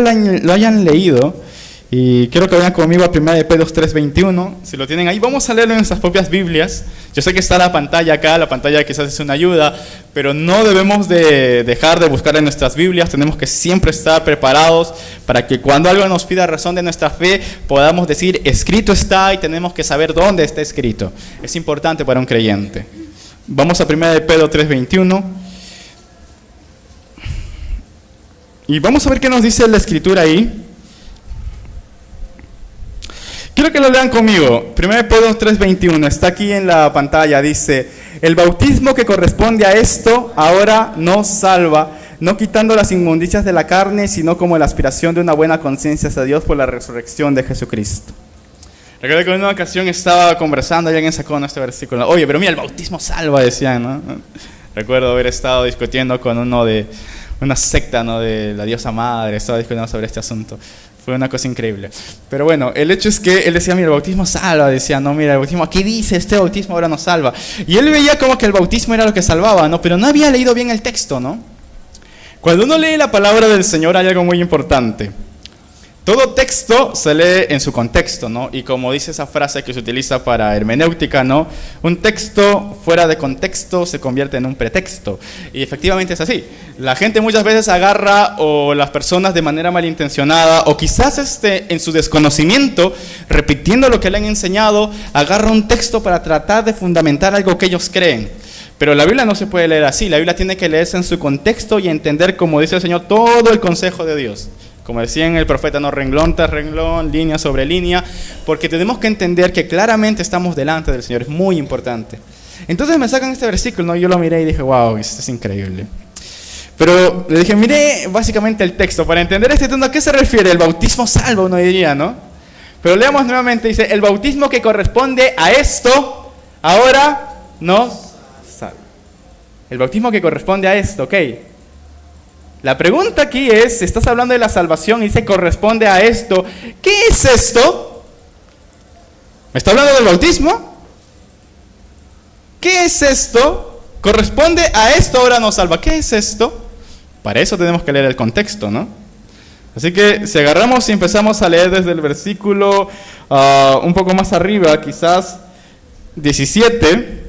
hayan leído. Y quiero que vayan conmigo a 1 de Pedro 3:21. Si lo tienen ahí, vamos a leerlo en nuestras propias Biblias. Yo sé que está la pantalla acá, la pantalla quizás es una ayuda, pero no debemos de dejar de buscar en nuestras Biblias. Tenemos que siempre estar preparados para que cuando algo nos pida razón de nuestra fe, podamos decir, escrito está, y tenemos que saber dónde está escrito. Es importante para un creyente. Vamos a 1 de Pedro 3:21. Y vamos a ver qué nos dice la Escritura ahí. Quiero que lo lean conmigo. 1 Pedro 3:21, está aquí en la pantalla, dice: el bautismo que corresponde a esto ahora nos salva, no quitando las inmundicias de la carne, sino como la aspiración de una buena conciencia hacia Dios por la resurrección de Jesucristo. Recuerdo que en una ocasión estaba conversando y alguien sacó este versículo. Oye, pero mira, el bautismo salva, decían, ¿no? Recuerdo haber estado discutiendo con uno de una secta, ¿no? De la diosa madre, estaba discutiendo sobre este asunto. Fue una cosa increíble. Pero bueno, el hecho es que él decía, mira, el bautismo salva. Decía, no, mira, el bautismo, aquí dice, este bautismo ahora nos salva. Y él veía como que el bautismo era lo que salvaba, ¿no? Pero no había leído bien el texto, ¿no? Cuando uno lee la palabra del Señor hay algo muy importante. Todo texto se lee en su contexto, ¿no? Y como dice esa frase que se utiliza para hermenéutica, ¿no? Un texto fuera de contexto se convierte en un pretexto. Y efectivamente es así. La gente muchas veces agarra, o las personas de manera malintencionada, o quizás en su desconocimiento, repitiendo lo que le han enseñado, agarra un texto para tratar de fundamentar algo que ellos creen. Pero la Biblia no se puede leer así. La Biblia tiene que leerse en su contexto y entender, como dice el Señor, todo el consejo de Dios. Como decía el profeta, no, renglón tras renglón, línea sobre línea, porque tenemos que entender que claramente estamos delante del Señor, es muy importante. Entonces me sacan este versículo, ¿no? Yo lo miré y dije, wow, esto es increíble. Pero le dije, mire básicamente el texto, para entender este texto, ¿a qué se refiere? El bautismo salva, uno diría, ¿no? Pero leamos nuevamente, dice, el bautismo que corresponde a esto, ahora nos salva. El bautismo que corresponde a esto, ¿ok? La pregunta aquí es, estás hablando de la salvación y dice corresponde a esto. ¿Qué es esto? ¿Me está hablando del bautismo? ¿Qué es esto? Corresponde a esto, ahora nos salva. ¿Qué es esto? Para eso tenemos que leer el contexto, ¿no? Así que si agarramos y empezamos a leer desde el versículo un poco más arriba, quizás 17...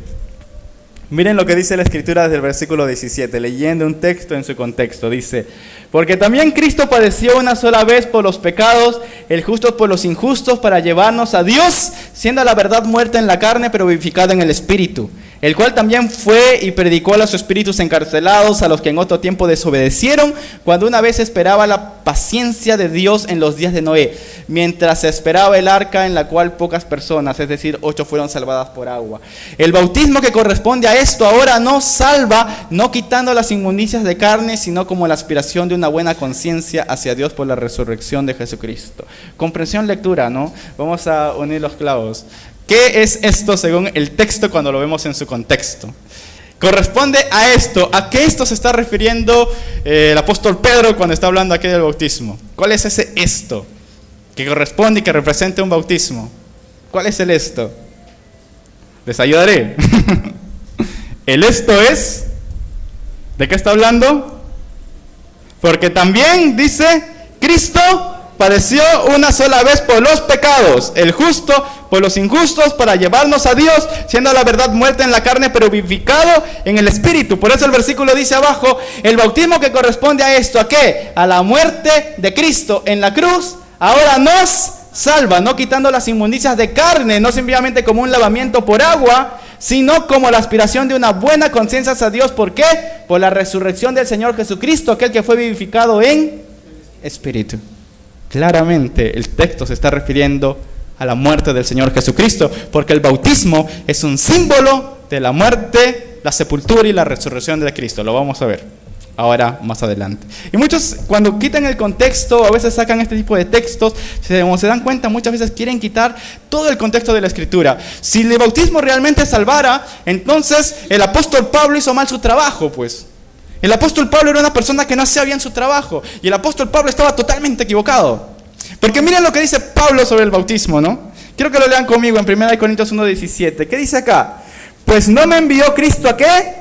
Miren lo que dice la Escritura desde el versículo 17, leyendo un texto en su contexto. Dice, porque también Cristo padeció una sola vez por los pecados, el justo por los injustos, para llevarnos a Dios, siendo la verdad muerta en la carne, pero vivificada en el Espíritu, el cual también fue y predicó a los espíritus encarcelados, a los que en otro tiempo desobedecieron, cuando una vez esperaba la paciencia de Dios en los días de Noé, mientras se esperaba el arca, en la cual pocas personas, es decir, 8 fueron salvadas por agua. El bautismo que corresponde a esto ahora nos salva, no quitando las inmundicias de carne, sino como la aspiración de una buena conciencia hacia Dios por la resurrección de Jesucristo. Comprensión, lectura, ¿no? Vamos a unir los clavos. ¿Qué es esto según el texto cuando lo vemos en su contexto? Corresponde a esto. ¿A qué esto se está refiriendo el apóstol Pedro cuando está hablando aquí del bautismo? ¿Cuál es ese esto que corresponde y que representa un bautismo? ¿Cuál es el esto? Les ayudaré. El esto es, ¿de qué está hablando? Porque también dice, Cristo padeció una sola vez por los pecados, el justo por los injustos, para llevarnos a Dios, siendo la verdad muerta en la carne, pero vivificado en el Espíritu. Por eso el versículo dice abajo, el bautismo que corresponde a esto, ¿a qué? A la muerte de Cristo en la cruz, ahora nos salva, no quitando las inmundicias de carne, no simplemente como un lavamiento por agua, sino como la aspiración de una buena conciencia hacia Dios. ¿Por qué? Por la resurrección del Señor Jesucristo, aquel que fue vivificado en espíritu. Claramente el texto se está refiriendo a la muerte del Señor Jesucristo, porque el bautismo es un símbolo de la muerte, la sepultura y la resurrección de Cristo. Lo vamos a ver ahora más adelante. Y muchos, cuando quitan el contexto, a veces sacan este tipo de textos, como se dan cuenta, muchas veces quieren quitar todo el contexto de la Escritura. Si el bautismo realmente salvara, entonces el apóstol Pablo hizo mal su trabajo, pues. El apóstol Pablo era una persona que no hacía bien su trabajo, y el apóstol Pablo estaba totalmente equivocado. Porque miren lo que dice Pablo sobre el bautismo, ¿no? Quiero que lo lean conmigo en 1 Corintios 1:17. ¿Qué dice acá? Pues no me envió Cristo ¿a qué?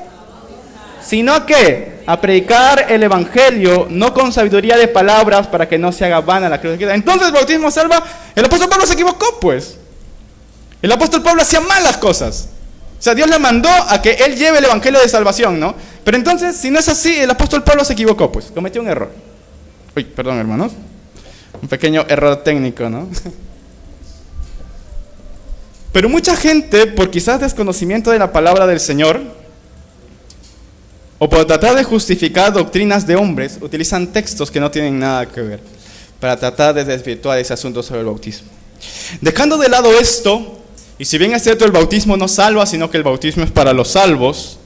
Sino ¿a qué? A predicar el evangelio, no con sabiduría de palabras, para que no se haga vana la cruz. Entonces el bautismo salva. El apóstol Pablo se equivocó, pues. El apóstol Pablo hacía mal las cosas. O sea, Dios le mandó a que él lleve el evangelio de salvación, ¿no? Pero entonces, si no es así, el apóstol Pablo se equivocó, pues. Cometió un error. Uy, perdón, hermanos. Un pequeño error técnico, ¿no? Pero mucha gente, por quizás desconocimiento de la palabra del Señor, o por tratar de justificar doctrinas de hombres, utilizan textos que no tienen nada que ver, para tratar de desvirtuar ese asunto sobre el bautismo. Dejando de lado esto, y si bien es cierto el bautismo no salva, sino que el bautismo es para los salvos,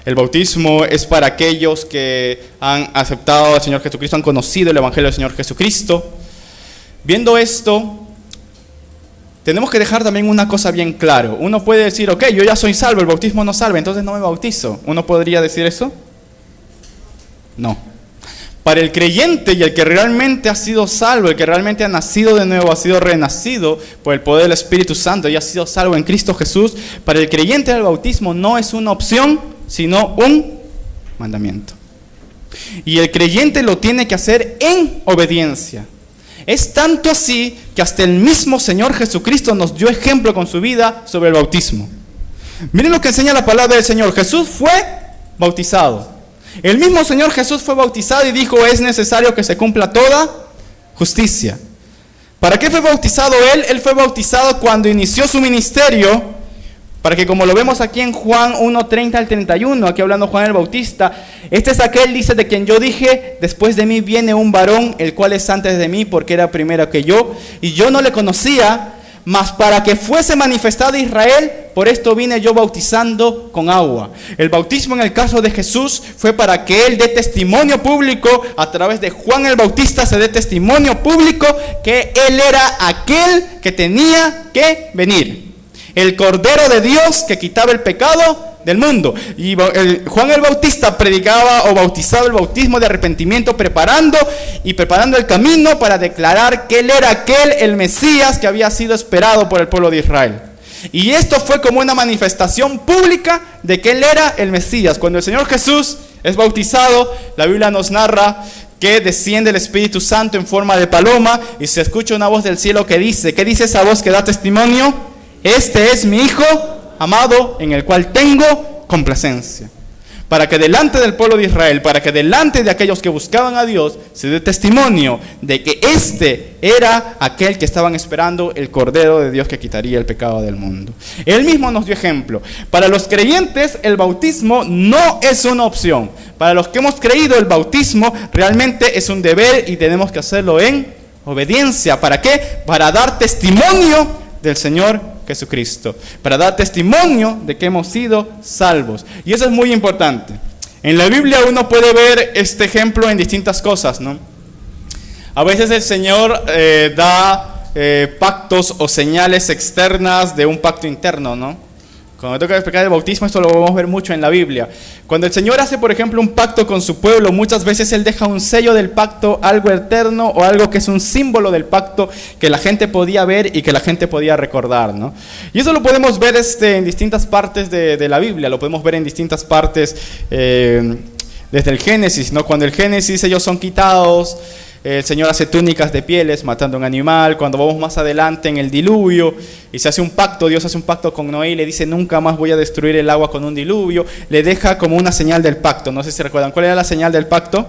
el bautismo es para aquellos que han aceptado al Señor Jesucristo, han conocido el evangelio del Señor Jesucristo. Viendo esto, tenemos que dejar también una cosa bien claro. Uno puede decir, ok, yo ya soy salvo, el bautismo no salva, entonces no me bautizo. ¿Uno podría decir eso? No. Para el creyente y el que realmente ha sido salvo, el que realmente ha nacido de nuevo, ha sido renacido por el poder del Espíritu Santo y ha sido salvo en Cristo Jesús, para el creyente el bautismo no es una opción, sino un mandamiento. Y el creyente lo tiene que hacer en obediencia. Es tanto así que hasta el mismo Señor Jesucristo nos dio ejemplo con su vida sobre el bautismo. Miren lo que enseña la palabra del Señor. Jesús fue bautizado. El mismo Señor Jesús fue bautizado y dijo, es necesario que se cumpla toda justicia. ¿Para qué fue bautizado Él? Él fue bautizado cuando inició su ministerio, para que, como lo vemos aquí en Juan 1:30 al 31, aquí hablando Juan el Bautista, este es aquel, dice, de quien yo dije, después de mí viene un varón, el cual es antes de mí, porque era primero que yo, y yo no le conocía, mas para que fuese manifestado Israel, por esto vine yo bautizando con agua. El bautismo en el caso de Jesús fue para que Él dé testimonio público, a través de Juan el Bautista se dé testimonio público, que Él era aquel que tenía que venir. El Cordero de Dios que quitaba el pecado del mundo. Y Juan el Bautista predicaba o bautizaba el bautismo de arrepentimiento, preparando el camino para declarar que Él era aquel, el Mesías, que había sido esperado por el pueblo de Israel. Y esto fue como una manifestación pública de que Él era el Mesías. Cuando el Señor Jesús es bautizado, la Biblia nos narra que desciende el Espíritu Santo en forma de paloma y se escucha una voz del cielo que dice, ¿qué dice esa voz que da testimonio? Este es mi Hijo amado, en el cual tengo complacencia. Para que delante del pueblo de Israel, para que delante de aquellos que buscaban a Dios, se dé testimonio de que este era aquel que estaban esperando, el Cordero de Dios que quitaría el pecado del mundo. Él mismo nos dio ejemplo. Para los creyentes, el bautismo no es una opción. Para los que hemos creído, el bautismo realmente es un deber y tenemos que hacerlo en obediencia. ¿Para qué? Para dar testimonio del Señor Jesucristo, para dar testimonio de que hemos sido salvos. Y eso es muy importante. En la Biblia uno puede ver este ejemplo en distintas cosas, ¿no? A veces el Señor da pactos o señales externas de un pacto interno, ¿no? Cuando toca explicar el bautismo, esto lo vamos a ver mucho en la Biblia. Cuando el Señor hace, por ejemplo, un pacto con su pueblo, muchas veces Él deja un sello del pacto, algo eterno o algo que es un símbolo del pacto que la gente podía ver y que la gente podía recordar, ¿no? Y eso lo podemos ver en distintas partes de la Biblia, lo podemos ver en distintas partes desde el Génesis, ¿no? Cuando el Génesis ellos son quitados, el Señor hace túnicas de pieles matando a un animal. Cuando vamos más adelante en el diluvio y se hace un pacto, Dios hace un pacto con Noé y le dice nunca más voy a destruir el agua con un diluvio, le deja como una señal del pacto. No sé si recuerdan, ¿cuál era la señal del pacto?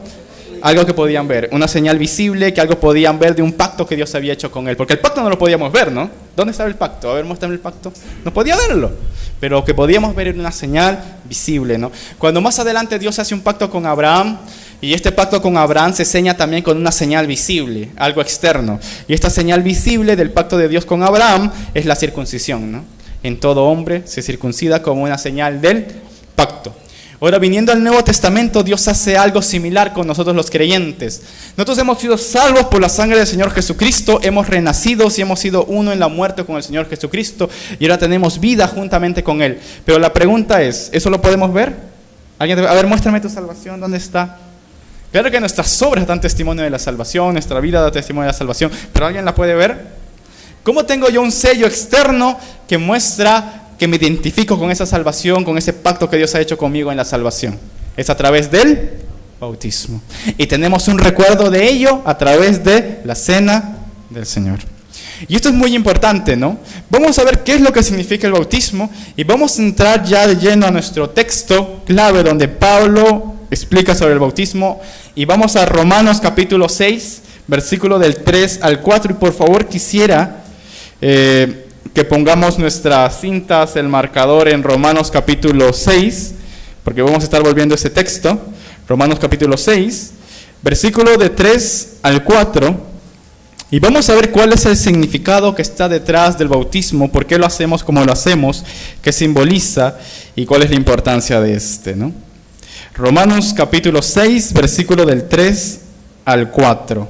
algo que podían ver, una señal visible, que algo podían ver de un pacto que Dios había hecho con él. Porque el pacto no lo podíamos ver, ¿no? ¿Dónde estaba el pacto? A ver, muéstrame el pacto. No podía verlo, pero lo que podíamos ver era una señal visible, ¿no? Cuando más adelante Dios hace un pacto con Abraham, y este pacto con Abraham se seña también con una señal visible, algo externo. Y esta señal visible del pacto de Dios con Abraham es la circuncisión, ¿no? En todo hombre se circuncida como una señal del pacto. Ahora, viniendo al Nuevo Testamento, Dios hace algo similar con nosotros los creyentes. Nosotros hemos sido salvos por la sangre del Señor Jesucristo, hemos renacido y hemos sido uno en la muerte con el Señor Jesucristo, y ahora tenemos vida juntamente con Él. Pero la pregunta es, ¿eso lo podemos ver? ¿Alguien a ver, muéstrame tu salvación, ¿dónde está? Claro que nuestras obras dan testimonio de la salvación, nuestra vida da testimonio de la salvación, pero ¿alguien la puede ver? ¿Cómo tengo yo un sello externo que muestra que me identifico con esa salvación, con ese pacto que Dios ha hecho conmigo en la salvación? Es a través del bautismo. Y tenemos un recuerdo de ello a través de la cena del Señor. Y esto es muy importante, ¿no? Vamos a ver qué es lo que significa el bautismo y vamos a entrar ya de lleno a nuestro texto clave donde Pablo explica sobre el bautismo. Y vamos a Romanos capítulo 6, versículo del 3 al 4. Y por favor quisiera que pongamos nuestras cintas, el marcador en Romanos capítulo 6, porque vamos a estar volviendo a ese texto. Romanos capítulo 6, versículo de 3 al 4. Y vamos a ver cuál es el significado que está detrás del bautismo, por qué lo hacemos como lo hacemos, qué simboliza y cuál es la importancia de este, ¿no? Romanos capítulo 6, versículo del 3 al 4.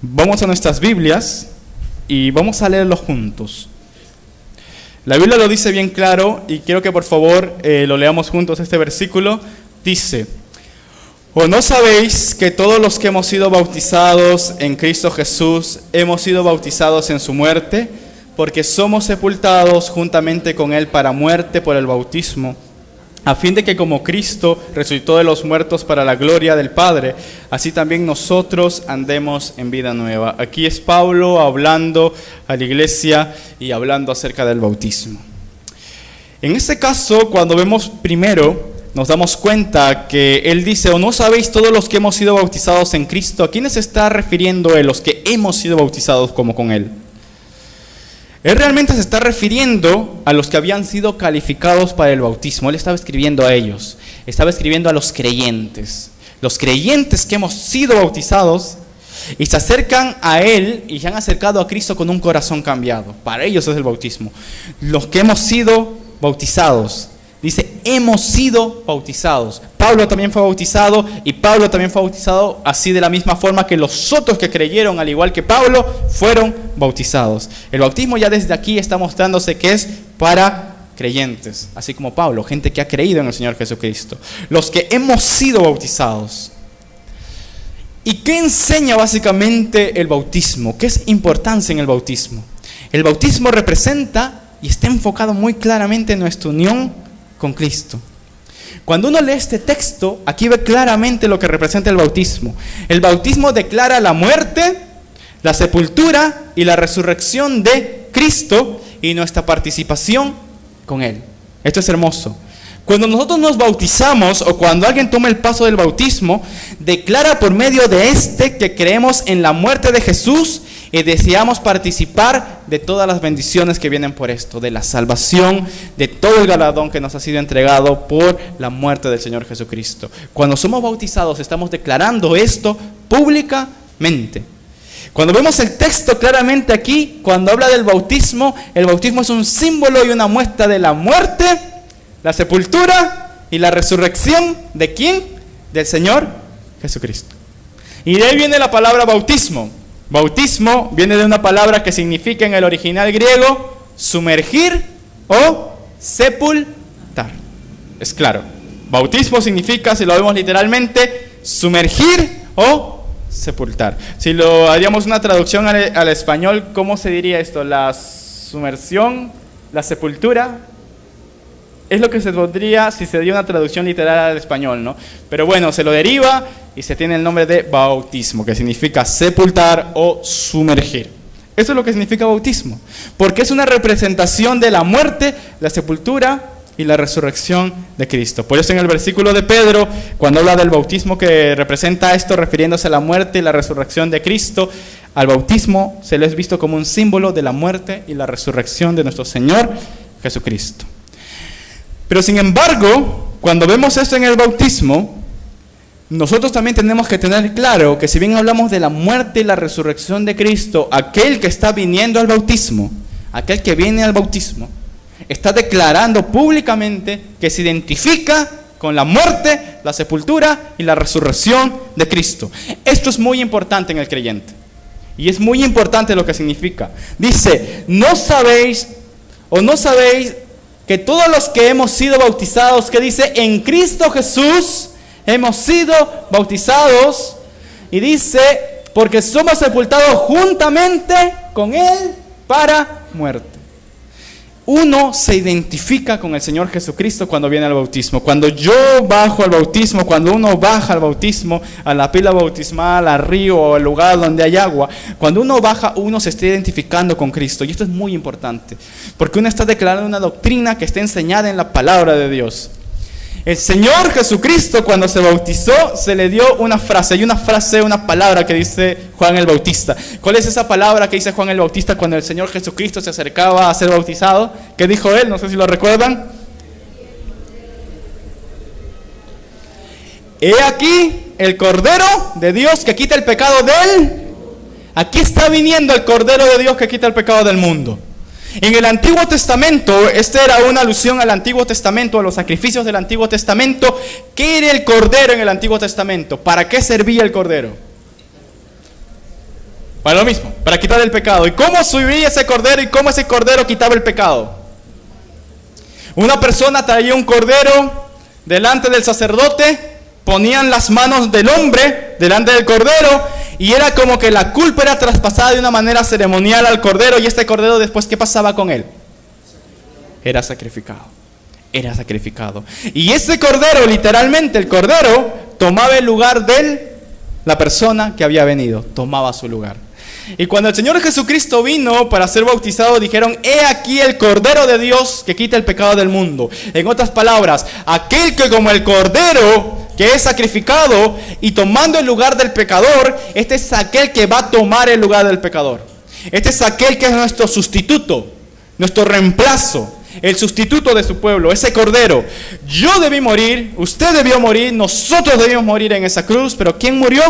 Vamos a nuestras Biblias y vamos a leerlo juntos. La Biblia lo dice bien claro y quiero que por favor lo leamos juntos este versículo. Dice: ¿O no sabéis que todos los que hemos sido bautizados en Cristo Jesús hemos sido bautizados en su muerte? Porque somos sepultados juntamente con Él para muerte por el bautismo, a fin de que como Cristo resucitó de los muertos para la gloria del Padre, así también nosotros andemos en vida nueva. Aquí es Pablo hablando a la iglesia y hablando acerca del bautismo. En este caso, cuando vemos primero, nos damos cuenta que él dice: ¿o no sabéis todos los que hemos sido bautizados en Cristo? ¿A quiénes se está refiriendo él, los que hemos sido bautizados como con él? Él realmente se está refiriendo a los que habían sido calificados para el bautismo. Él estaba escribiendo a ellos, estaba escribiendo a los creyentes que hemos sido bautizados y se acercan a Él y se han acercado a Cristo con un corazón cambiado. Para ellos es el bautismo. Los que hemos sido bautizados. Dice, hemos sido bautizados. Pablo también fue bautizado y Pablo también fue bautizado así de la misma forma que los otros que creyeron, al igual que Pablo, fueron bautizados. El bautismo ya desde aquí está mostrándose que es para creyentes, así como Pablo, gente que ha creído en el Señor Jesucristo. Los que hemos sido bautizados. ¿Y qué enseña básicamente el bautismo? ¿Qué es importancia en el bautismo? El bautismo representa y está enfocado muy claramente en nuestra unión con Cristo. Cuando uno lee este texto, aquí ve claramente lo que representa el bautismo. El bautismo declara la muerte, la sepultura y la resurrección de Cristo y nuestra participación con Él. Esto es hermoso. Cuando nosotros nos bautizamos o cuando alguien toma el paso del bautismo, declara por medio de este que creemos en la muerte de Jesús y deseamos participar de todas las bendiciones que vienen por esto, de la salvación, de todo el galardón que nos ha sido entregado por la muerte del Señor Jesucristo. Cuando somos bautizados estamos declarando esto públicamente. Cuando vemos el texto claramente aquí, cuando habla del bautismo, el bautismo es un símbolo y una muestra de la muerte, la sepultura y la resurrección ¿de quién? Del Señor Jesucristo. Y de ahí viene la palabra bautismo. Bautismo viene de una palabra que significa en el original griego sumergir o sepultar. Es claro. Bautismo significa, si lo vemos literalmente, sumergir o sepultar. Si lo haríamos una traducción al español, ¿cómo se diría esto? La sumersión, la sepultura. Es lo que se pondría si se dio una traducción literal al español, ¿no? Pero bueno, se lo deriva y se tiene el nombre de bautismo, que significa sepultar o sumergir. Eso es lo que significa bautismo, porque es una representación de la muerte, la sepultura y la resurrección de Cristo. Por eso en el versículo de Pedro, cuando habla del bautismo que representa esto, refiriéndose a la muerte y la resurrección de Cristo, al bautismo se lo es visto como un símbolo de la muerte y la resurrección de nuestro Señor Jesucristo. Pero sin embargo, cuando vemos esto en el bautismo, nosotros también tenemos que tener claro que si bien hablamos de la muerte y la resurrección de Cristo, aquel que está viniendo al bautismo, aquel que viene al bautismo, está declarando públicamente que se identifica con la muerte, la sepultura y la resurrección de Cristo. Esto es muy importante en el creyente. Y es muy importante lo que significa. Dice, ¿no sabéis que todos los que hemos sido bautizados, que dice, en Cristo Jesús hemos sido bautizados? Y dice, porque somos sepultados juntamente con Él para muerte. Uno se identifica con el Señor Jesucristo cuando viene al bautismo. Cuando yo bajo al bautismo, cuando uno baja al bautismo, a la pila bautismal, al río o al lugar donde hay agua, cuando uno baja, uno se está identificando con Cristo. Y esto es muy importante, porque uno está declarando una doctrina que está enseñada en la palabra de Dios. El Señor Jesucristo, cuando se bautizó, se le dio una frase. Hay una palabra que dice Juan el Bautista. ¿Cuál es esa palabra que dice Juan el Bautista cuando el Señor Jesucristo se acercaba a ser bautizado? ¿Qué dijo él? No sé si lo recuerdan. He aquí el Cordero de Dios que quita el pecado de él. Aquí está viniendo el Cordero de Dios que quita el pecado del mundo. En el Antiguo Testamento, esta era una alusión al Antiguo Testamento, a los sacrificios del Antiguo Testamento. ¿Qué era el Cordero en el Antiguo Testamento? ¿Para qué servía el Cordero? Para lo mismo, para quitar el pecado. ¿Y cómo subía ese Cordero y cómo ese Cordero quitaba el pecado? Una persona traía un Cordero delante del sacerdote, ponían las manos del hombre delante del Cordero, y era como que la culpa era traspasada de una manera ceremonial al Cordero, y este Cordero después, ¿qué pasaba con él? Era sacrificado. Era sacrificado. Y ese Cordero, literalmente el Cordero, tomaba el lugar de la persona que había venido, tomaba su lugar. Y cuando el Señor Jesucristo vino para ser bautizado, dijeron, he aquí el Cordero de Dios que quita el pecado del mundo. En otras palabras, aquel que como el Cordero que es sacrificado y tomando el lugar del pecador, este es aquel que va a tomar el lugar del pecador. Este es aquel que es nuestro sustituto, nuestro reemplazo, el sustituto de su pueblo, ese Cordero. Yo debí morir, usted debió morir, nosotros debimos morir en esa cruz, pero ¿quién murió?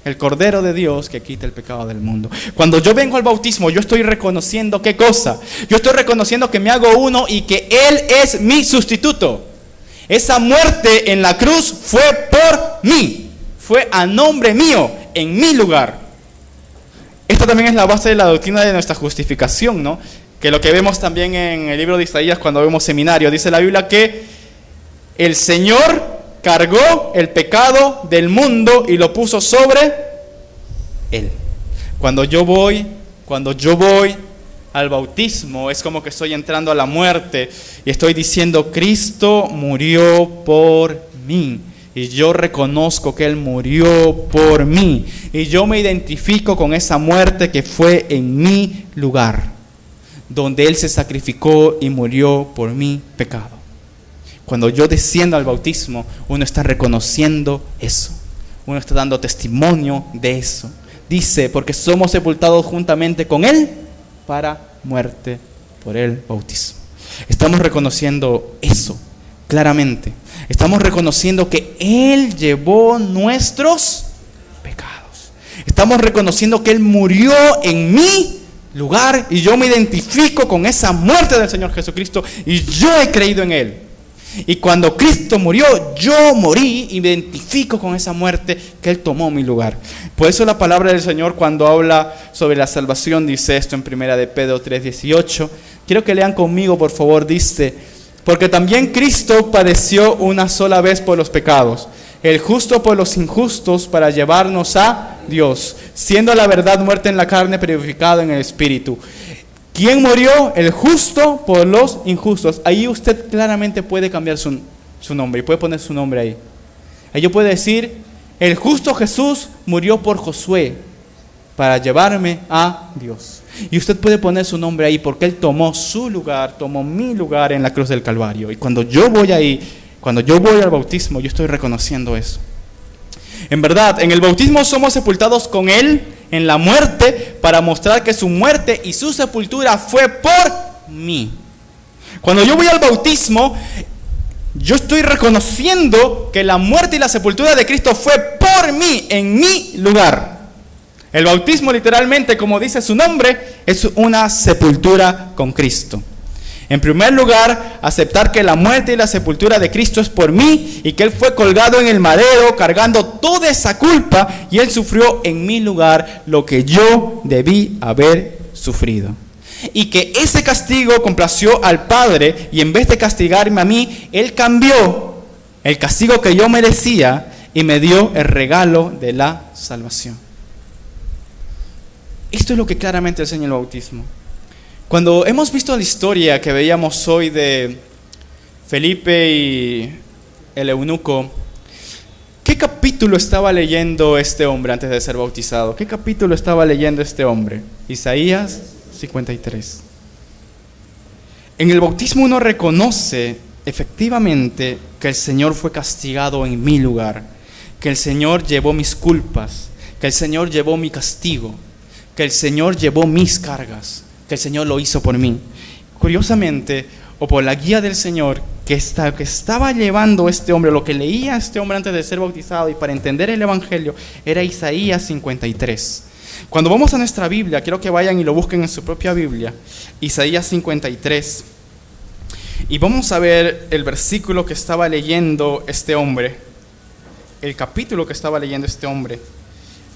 El Cordero de Dios que quita el pecado del mundo. Cuando yo vengo al bautismo, yo estoy reconociendo ¿qué cosa? Yo estoy reconociendo que me hago uno y que Él es mi sustituto. Esa muerte en la cruz fue por mí, fue a nombre mío, en mi lugar. Esta también es la base de la doctrina de nuestra justificación, ¿no? Que lo que vemos también en el libro de Isaías cuando vemos seminario, dice la Biblia que el Señor cargó el pecado del mundo y lo puso sobre Él. Cuando yo voy al bautismo, es como que estoy entrando a la muerte y estoy diciendo, Cristo murió por mí. Y yo reconozco que Él murió por mí. Y yo me identifico con esa muerte que fue en mi lugar, donde Él se sacrificó y murió por mi pecado. Cuando yo desciendo al bautismo, uno está reconociendo eso. Uno está dando testimonio de eso. Dice, porque somos sepultados juntamente con Él para muerte por el bautismo. Estamos reconociendo eso claramente. Estamos reconociendo que Él llevó nuestros pecados. Estamos reconociendo que Él murió en mi lugar y yo me identifico con esa muerte del Señor Jesucristo y yo he creído en Él. Y cuando Cristo murió, yo morí y me identifico con esa muerte que Él tomó mi lugar. Por eso la palabra del Señor cuando habla sobre la salvación dice esto en 1 de Pedro 3:18. Quiero que lean conmigo, por favor. Dice, porque también Cristo padeció una sola vez por los pecados, el justo por los injustos, para llevarnos a Dios, siendo la verdad muerta en la carne, pero vivificado en el Espíritu. ¿Quién murió? El justo por los injustos. Ahí usted claramente puede cambiar su nombre y puede poner su nombre ahí. Ahí yo puedo decir, el justo Jesús murió por Josué para llevarme a Dios. Y usted puede poner su nombre ahí porque Él tomó su lugar, tomó mi lugar en la cruz del Calvario. Y cuando yo voy ahí, cuando yo voy al bautismo, yo estoy reconociendo eso. En verdad, en el bautismo somos sepultados con Él en la muerte para mostrar que su muerte y su sepultura fue por mí. Cuando yo voy al bautismo, yo estoy reconociendo que la muerte y la sepultura de Cristo fue por mí, en mi lugar. El bautismo literalmente, como dice su nombre, es una sepultura con Cristo. En primer lugar, aceptar que la muerte y la sepultura de Cristo es por mí y que Él fue colgado en el madero cargando toda esa culpa y Él sufrió en mi lugar lo que yo debí haber sufrido. Y que ese castigo complació al Padre y en vez de castigarme a mí, Él cambió el castigo que yo merecía y me dio el regalo de la salvación. Esto es lo que claramente enseña el bautismo. Cuando hemos visto la historia que veíamos hoy de Felipe y el eunuco, ¿qué capítulo estaba leyendo este hombre antes de ser bautizado? ¿Qué capítulo estaba leyendo este hombre? Isaías 53. En el bautismo uno reconoce efectivamente que el Señor fue castigado en mi lugar, que el Señor llevó mis culpas, que el Señor llevó mi castigo, que el Señor llevó mis cargas, que el Señor lo hizo por mí. Curiosamente, o por la guía del Señor, que estaba llevando este hombre, lo que leía este hombre antes de ser bautizado y para entender el Evangelio, era Isaías 53. Cuando vamos a nuestra Biblia, quiero que vayan y lo busquen en su propia Biblia, Isaías 53, y vamos a ver el versículo que estaba leyendo este hombre, el capítulo que estaba leyendo este hombre,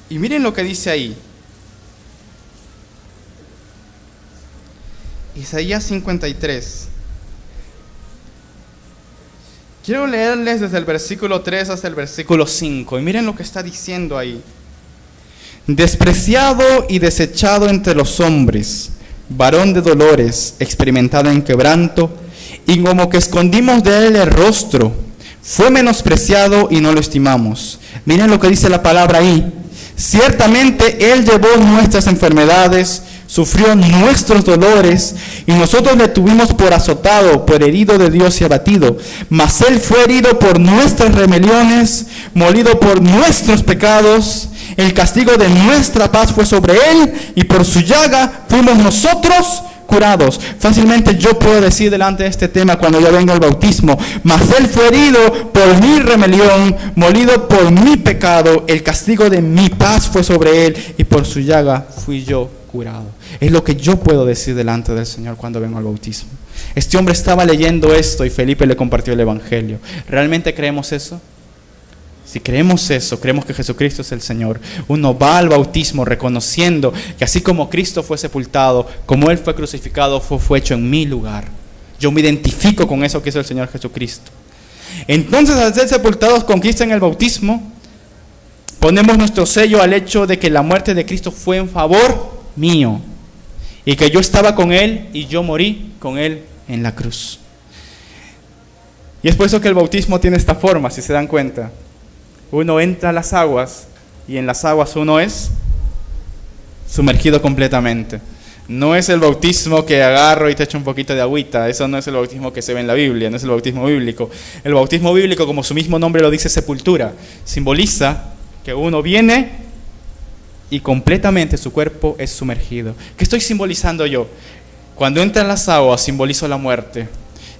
y miren lo que dice ahí. Isaías 53. Quiero leerles desde el versículo 3 hasta el versículo 5. Y miren lo que está diciendo ahí. Despreciado y desechado entre los hombres, varón de dolores, experimentado en quebranto, y como que escondimos de él el rostro, fue menospreciado y no lo estimamos. Miren lo que dice la palabra ahí. Ciertamente él llevó nuestras enfermedades, sufrió nuestros dolores, y nosotros le tuvimos por azotado, por herido de Dios y abatido. Mas él fue herido por nuestras rebeliones, molido por nuestros pecados. El castigo de nuestra paz fue sobre él, y por su llaga fuimos nosotros curados. Fácilmente yo puedo decir delante de este tema cuando yo vengo al bautismo: mas él fue herido por mi rebelión, molido por mi pecado. El castigo de mi paz fue sobre él, y por su llaga fui yo curado. Es lo que yo puedo decir delante del Señor cuando vengo al bautismo. Este hombre estaba leyendo esto y Felipe le compartió el Evangelio. ¿Realmente creemos eso? Si creemos eso, creemos que Jesucristo es el Señor, uno va al bautismo reconociendo que así como Cristo fue sepultado, como Él fue crucificado, fue hecho en mi lugar. Yo me identifico con eso que hizo el Señor Jesucristo. Entonces, al ser sepultados con Cristo en el bautismo, ponemos nuestro sello al hecho de que la muerte de Cristo fue en favor mío, y que yo estaba con Él y yo morí con Él en la cruz. Y es por eso que el bautismo tiene esta forma, si se dan cuenta. Uno entra a las aguas y en las aguas uno es sumergido completamente. No es el bautismo que agarro y te echo un poquito de agüita. Eso no es el bautismo que se ve en la Biblia, no es el bautismo bíblico. El bautismo bíblico, como su mismo nombre lo dice, sepultura, simboliza que uno viene y completamente su cuerpo es sumergido. ¿Qué estoy simbolizando yo? Cuando entro en las aguas simbolizo la muerte.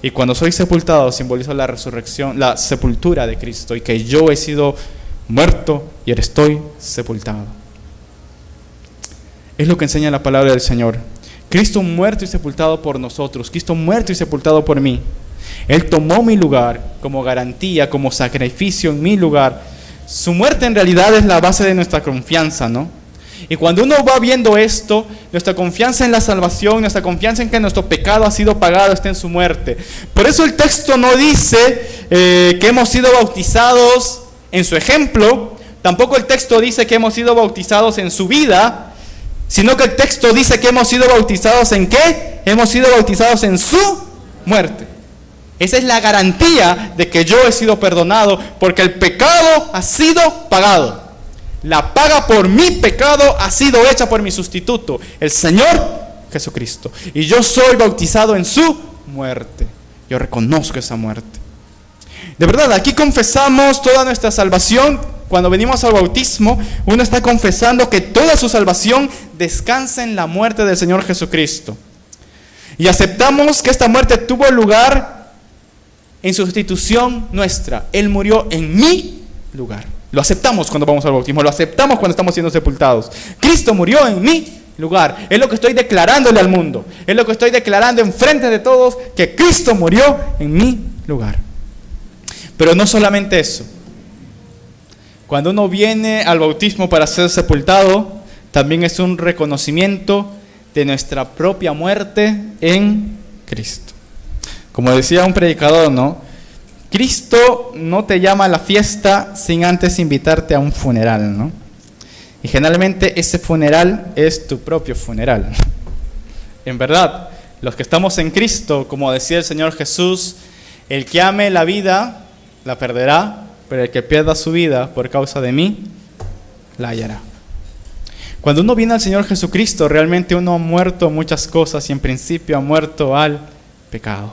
Y cuando soy sepultado, simbolizo la resurrección, la sepultura de Cristo, y que yo he sido muerto y ahora estoy sepultado. Es lo que enseña la palabra del Señor. Cristo muerto y sepultado por nosotros, Cristo muerto y sepultado por mí. Él tomó mi lugar como garantía, como sacrificio en mi lugar. Su muerte en realidad es la base de nuestra confianza, ¿no? Y cuando uno va viendo esto, nuestra confianza en la salvación, nuestra confianza en que nuestro pecado ha sido pagado, está en su muerte. Por eso el texto no dice que hemos sido bautizados en su ejemplo, tampoco el texto dice que hemos sido bautizados en su vida, sino que el texto dice que hemos sido bautizados ¿en qué? Hemos sido bautizados en su muerte. Esa es la garantía de que yo he sido perdonado, porque el pecado ha sido pagado. La paga por mi pecado ha sido hecha por mi sustituto, el Señor Jesucristo. Y yo soy bautizado en su muerte. Yo reconozco esa muerte. De verdad, aquí confesamos toda nuestra salvación. Cuando venimos al bautismo, uno está confesando que toda su salvación descansa en la muerte del Señor Jesucristo. Y aceptamos que esta muerte tuvo lugar en sustitución nuestra. Él murió en mi lugar. Lo aceptamos cuando vamos al bautismo, lo aceptamos cuando estamos siendo sepultados. Cristo murió en mi lugar. Es lo que estoy declarándole al mundo. Es lo que estoy declarando enfrente de todos, que Cristo murió en mi lugar. Pero no solamente eso. Cuando uno viene al bautismo para ser sepultado, también es un reconocimiento de nuestra propia muerte en Cristo. Como decía un predicador, ¿no? Cristo no te llama a la fiesta sin antes invitarte a un funeral, ¿no? Y generalmente ese funeral es tu propio funeral. En verdad, los que estamos en Cristo, como decía el Señor Jesús, el que ame la vida, la perderá, pero el que pierda su vida por causa de mí, la hallará. Cuando uno viene al Señor Jesucristo, realmente uno ha muerto a muchas cosas y en principio ha muerto al pecado,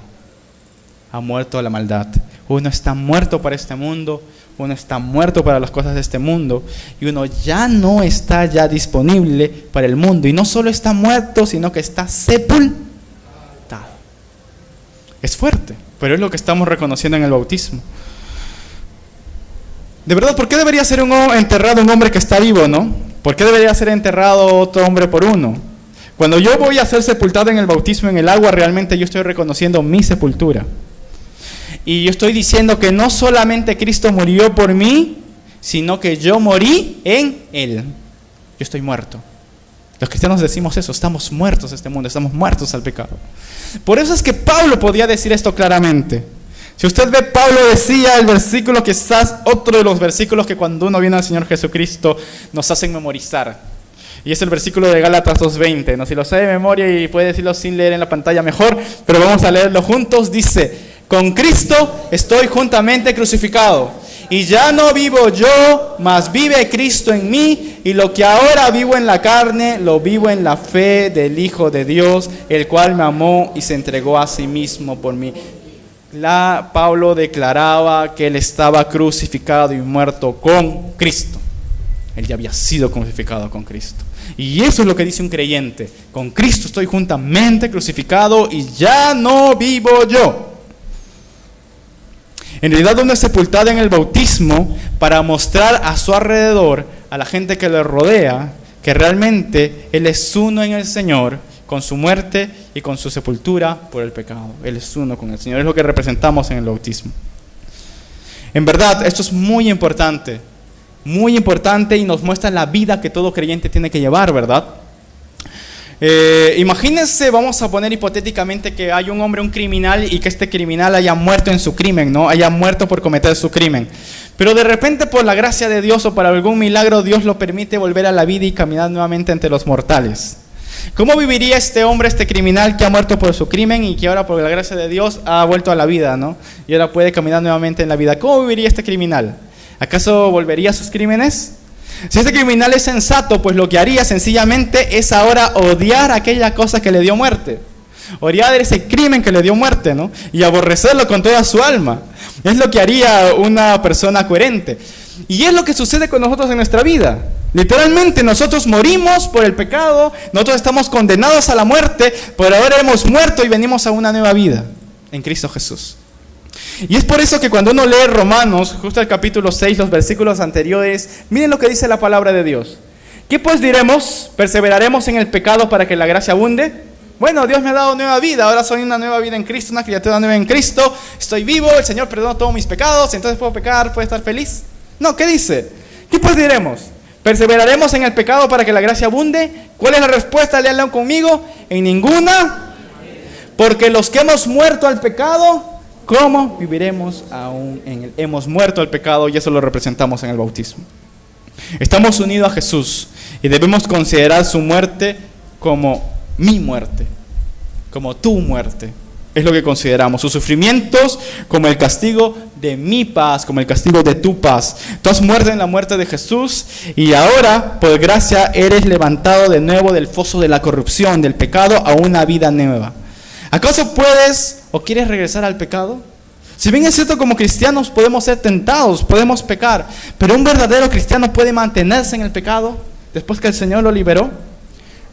ha muerto a la maldad. Uno está muerto para este mundo, uno está muerto para las cosas de este mundo y uno ya no está ya disponible para el mundo. Y no solo está muerto, sino que está sepultado. Es fuerte, pero es lo que estamos reconociendo en el bautismo. De verdad, ¿por qué debería ser enterrado un hombre que está vivo, no? ¿Por qué debería ser enterrado otro hombre por uno? Cuando yo voy a ser sepultado en el bautismo en el agua, realmente yo estoy reconociendo mi sepultura. Y yo estoy diciendo que no solamente Cristo murió por mí, sino que yo morí en Él. Yo estoy muerto. Los cristianos decimos eso, estamos muertos a este mundo, estamos muertos al pecado. Por eso es que Pablo podía decir esto claramente. Si usted ve, Pablo decía el versículo, quizás otro de los versículos que cuando uno viene al Señor Jesucristo nos hacen memorizar. Y es el versículo de Gálatas 2:20. ¿No? Si lo sabe de memoria y puede decirlo sin leer en la pantalla mejor, pero vamos a leerlo juntos. Dice: con Cristo estoy juntamente crucificado, y ya no vivo yo, mas vive Cristo en mí, y lo que ahora vivo en la carne, lo vivo en la fe del Hijo de Dios, el cual me amó y se entregó a sí mismo por mí. Pablo declaraba que él estaba crucificado y muerto con Cristo. Él ya había sido crucificado con Cristo. Y eso es lo que dice un creyente: con Cristo estoy juntamente crucificado y ya no vivo yo. En realidad uno es sepultado en el bautismo para mostrar a su alrededor, a la gente que le rodea, que realmente Él es uno en el Señor, con su muerte y con su sepultura por el pecado. Él es uno con el Señor, es lo que representamos en el bautismo. En verdad, esto es muy importante y nos muestra la vida que todo creyente tiene que llevar, ¿verdad? Imagínense, vamos a poner hipotéticamente que hay un hombre, un criminal, y que este criminal haya muerto en su crimen, ¿no? Haya muerto por cometer su crimen. Pero de repente, por la gracia de Dios o por algún milagro, Dios lo permite volver a la vida y caminar nuevamente entre los mortales. ¿Cómo viviría este hombre, este criminal que ha muerto por su crimen y que ahora por la gracia de Dios ha vuelto a la vida, ¿no? Y ahora puede caminar nuevamente en la vida. ¿Cómo viviría este criminal? ¿Acaso volvería a sus crímenes? Si este criminal es sensato, pues lo que haría sencillamente es ahora odiar aquella cosa que le dio muerte. Odiar ese crimen que le dio muerte, ¿no? Y aborrecerlo con toda su alma. Es lo que haría una persona coherente. Y es lo que sucede con nosotros en nuestra vida. Literalmente nosotros morimos por el pecado, nosotros estamos condenados a la muerte, pero ahora hemos muerto y venimos a una nueva vida en Cristo Jesús. Y es por eso que cuando uno lee Romanos, justo el capítulo 6, los versículos anteriores, miren lo que dice la palabra de Dios. ¿Qué pues diremos? ¿Perseveraremos en el pecado para que la gracia abunde? Bueno, Dios me ha dado nueva vida, ahora soy una nueva vida en Cristo, una criatura nueva en Cristo, estoy vivo, el Señor perdonó todos mis pecados, entonces puedo pecar, puedo estar feliz. No, ¿qué dice? ¿Qué pues diremos? ¿Perseveraremos en el pecado para que la gracia abunde? ¿Cuál es la respuesta? Léanlo conmigo. En ninguna. Porque los que hemos muerto al pecado, ¿cómo viviremos aún en él? Hemos muerto al pecado y eso lo representamos en el bautismo. Estamos unidos a Jesús y debemos considerar su muerte como mi muerte, como tu muerte. Es lo que consideramos. Sus sufrimientos como el castigo de mi paz, como el castigo de tu paz. Tú has muerto en la muerte de Jesús y ahora, por gracia, eres levantado de nuevo del foso de la corrupción, del pecado, a una vida nueva. ¿Acaso puedes o quieres regresar al pecado? Si bien es cierto, como cristianos podemos ser tentados, podemos pecar, pero un verdadero cristiano puede mantenerse en el pecado después que el Señor lo liberó.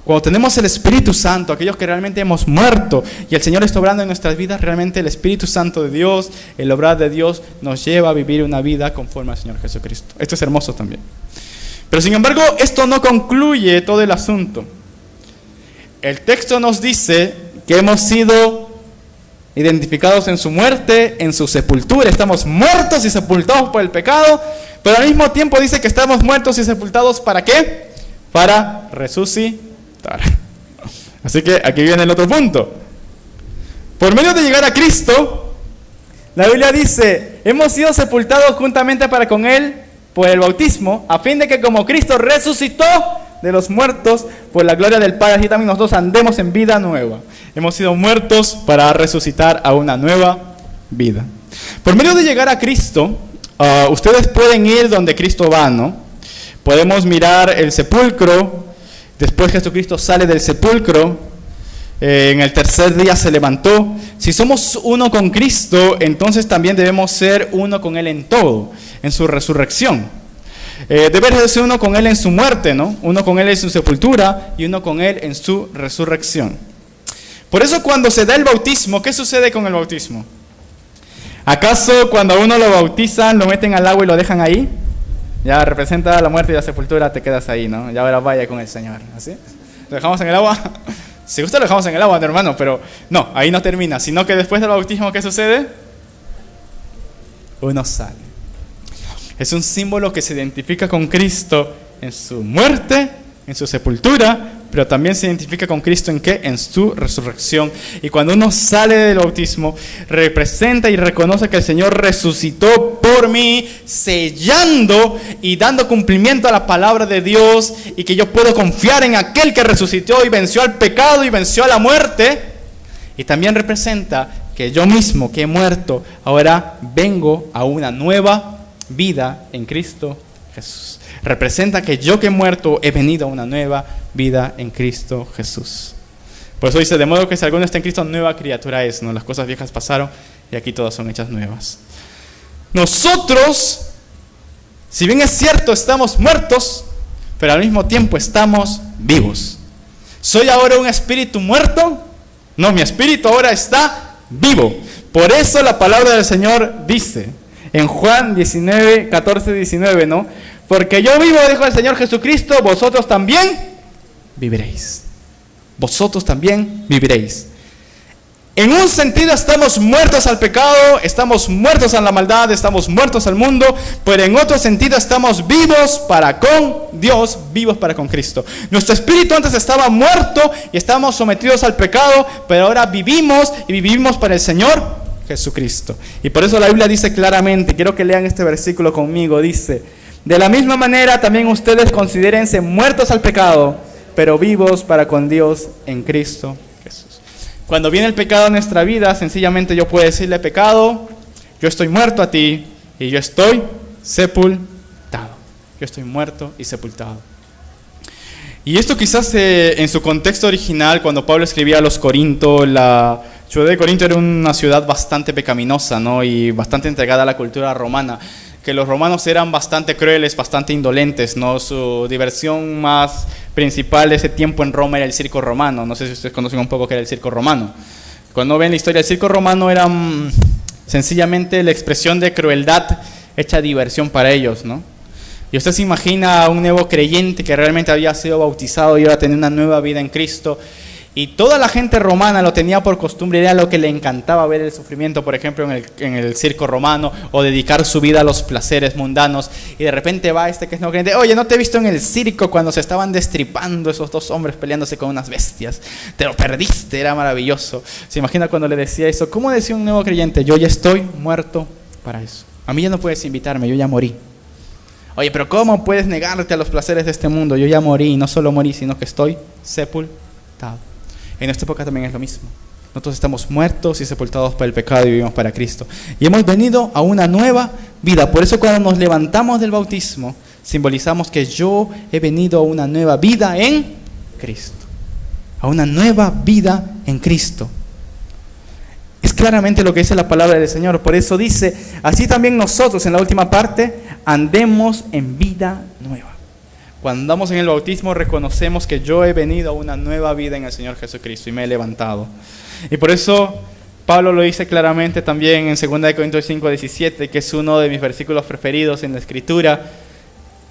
Cuando tenemos el Espíritu Santo, aquellos que realmente hemos muerto y el Señor está obrando en nuestras vidas, realmente el Espíritu Santo de Dios, el obrar de Dios, nos lleva a vivir una vida conforme al Señor Jesucristo. Esto es hermoso también. Pero sin embargo, esto no concluye todo el asunto. El texto nos dice que hemos sido identificados en su muerte, en su sepultura. Estamos muertos y sepultados por el pecado, pero al mismo tiempo dice que estamos muertos y sepultados ¿para qué? Para resucitar. Así que aquí viene el otro punto. Por medio de llegar a Cristo, la Biblia dice, hemos sido sepultados juntamente para con Él por el bautismo, a fin de que como Cristo resucitó de los muertos por la gloria del Padre, así también nosotros andemos en vida nueva. Hemos sido muertos para resucitar a una nueva vida. Por medio de llegar a Cristo, ustedes pueden ir donde Cristo va, ¿no? Podemos mirar el sepulcro. Después Jesucristo sale del sepulcro, en el tercer día se levantó. Si somos uno con Cristo, entonces también debemos ser uno con Él en todo, en su resurrección. Debemos ser uno con Él en su muerte, ¿no? Uno con Él en su sepultura y uno con Él en su resurrección. Por eso cuando se da el bautismo, ¿qué sucede con el bautismo? ¿Acaso cuando a uno lo bautizan, lo meten al agua y lo dejan ahí? Ya representa la muerte y la sepultura, te quedas ahí, ¿no? Ya ahora vaya con el Señor, ¿así? ¿Lo dejamos en el agua? Si gusta lo dejamos en el agua, mi hermano, pero no, ahí no termina, sino que después del bautismo, ¿qué sucede? Uno sale. Es un símbolo que se identifica con Cristo en su muerte, en su sepultura, pero también se identifica con Cristo ¿en qué? En su resurrección. Y cuando uno sale del bautismo, representa y reconoce que el Señor resucitó por mí, sellando y dando cumplimiento a la palabra de Dios, y que yo puedo confiar en aquel que resucitó y venció al pecado y venció a la muerte. Y también representa que yo mismo, que he muerto, ahora vengo a una nueva vida en Cristo Jesús. Representa que yo que he muerto he venido a una nueva vida en Cristo Jesús. Por eso dice, de modo que si alguno está en Cristo, nueva criatura es, ¿no? Las cosas viejas pasaron y aquí todas son hechas nuevas. Nosotros, si bien es cierto, estamos muertos, pero al mismo tiempo estamos vivos. ¿Soy ahora un espíritu muerto? No, mi espíritu ahora está vivo. Por eso la palabra del Señor dice en Juan 19, 14, 19, ¿no? Porque yo vivo, dijo el Señor Jesucristo, vosotros también viviréis. Vosotros también viviréis. En un sentido estamos muertos al pecado, estamos muertos a la maldad, estamos muertos al mundo, pero en otro sentido estamos vivos para con Dios, vivos para con Cristo. Nuestro espíritu antes estaba muerto y estábamos sometidos al pecado, pero ahora vivimos y vivimos para el Señor Jesucristo. Y por eso la Biblia dice claramente, quiero que lean este versículo conmigo, dice: de la misma manera también ustedes considérense muertos al pecado, pero vivos para con Dios en Cristo Jesús. Cuando viene el pecado a nuestra vida, sencillamente yo puedo decirle: pecado, yo estoy muerto a ti y yo estoy sepultado. Yo estoy muerto y sepultado. Y esto quizás en su contexto original, cuando Pablo escribía a los Corintios, la ciudad de Corinto era una ciudad bastante pecaminosa, ¿no? Y bastante entregada a la cultura romana. Que los romanos eran bastante crueles, bastante indolentes, ¿no? Su diversión más principal de ese tiempo en Roma era el circo romano. No sé si ustedes conocen un poco qué era el circo romano. Cuando ven la historia del circo romano, era sencillamente la expresión de crueldad hecha diversión para ellos, ¿no? Y usted se imagina a un nuevo creyente que realmente había sido bautizado y iba a tener una nueva vida en Cristo. Y toda la gente romana lo tenía por costumbre, era lo que le encantaba ver el sufrimiento, por ejemplo, en el circo romano, o dedicar su vida a los placeres mundanos. Y de repente va este que es no creyente: oye, ¿no te he visto en el circo cuando se estaban destripando esos dos hombres peleándose con unas bestias? Te lo perdiste, era maravilloso. Se imagina cuando le decía eso. ¿Cómo decía un nuevo creyente? Yo ya estoy muerto para eso. A mí ya no puedes invitarme, yo ya morí. Oye, pero ¿cómo puedes negarte a los placeres de este mundo? Yo ya morí, y no solo morí, sino que estoy sepultado. En esta época también es lo mismo. Nosotros estamos muertos y sepultados para el pecado y vivimos para Cristo. Y hemos venido a una nueva vida. Por eso cuando nos levantamos del bautismo, simbolizamos que yo he venido a una nueva vida en Cristo. A una nueva vida en Cristo. Es claramente lo que dice la palabra del Señor. Por eso dice, así también nosotros en la última parte, andemos en vida nueva. Cuando andamos en el bautismo reconocemos que yo he venido a una nueva vida en el Señor Jesucristo y me he levantado. Y por eso Pablo lo dice claramente también en 2 Corintios 5:17, que es uno de mis versículos preferidos en la Escritura.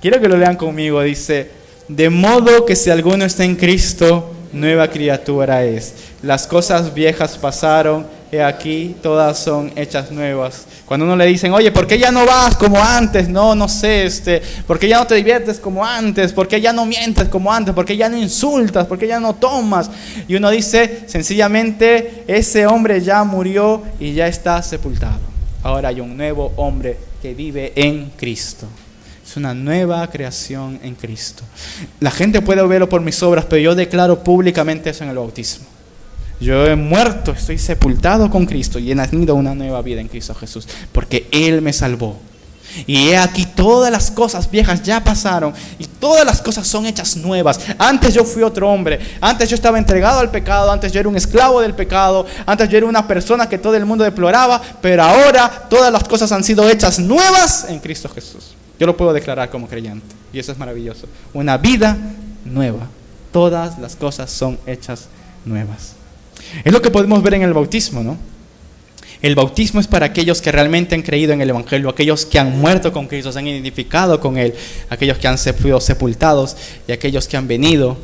Quiero que lo lean conmigo. Dice, de modo que si alguno está en Cristo, nueva criatura es. Las cosas viejas pasaron, he aquí, todas son hechas nuevas. Cuando uno le dicen, oye, ¿por qué ya no vas como antes? No sé, ¿por qué ya no te diviertes como antes? ¿Por qué ya no mientes como antes? ¿Por qué ya no insultas? ¿Por qué ya no tomas? Y uno dice, sencillamente, ese hombre ya murió y ya está sepultado. Ahora hay un nuevo hombre que vive en Cristo. Es una nueva creación en Cristo. La gente puede verlo por mis obras, pero yo declaro públicamente eso en el bautismo. Yo he muerto, estoy sepultado con Cristo y he nacido una nueva vida en Cristo Jesús, porque Él me salvó. Y he aquí, todas las cosas viejas ya pasaron y todas las cosas son hechas nuevas. Antes yo fui otro hombre, antes yo estaba entregado al pecado, antes yo era un esclavo del pecado, antes yo era una persona que todo el mundo deploraba, pero ahora todas las cosas han sido hechas nuevas en Cristo Jesús. Yo lo puedo declarar como creyente y eso es maravilloso. Una vida nueva. Todas las cosas son hechas nuevas. Es lo que podemos ver en el bautismo, ¿no? El bautismo es para aquellos que realmente han creído en el Evangelio, aquellos que han muerto con Cristo, se han identificado con Él, aquellos que han sido sepultados y aquellos que han venido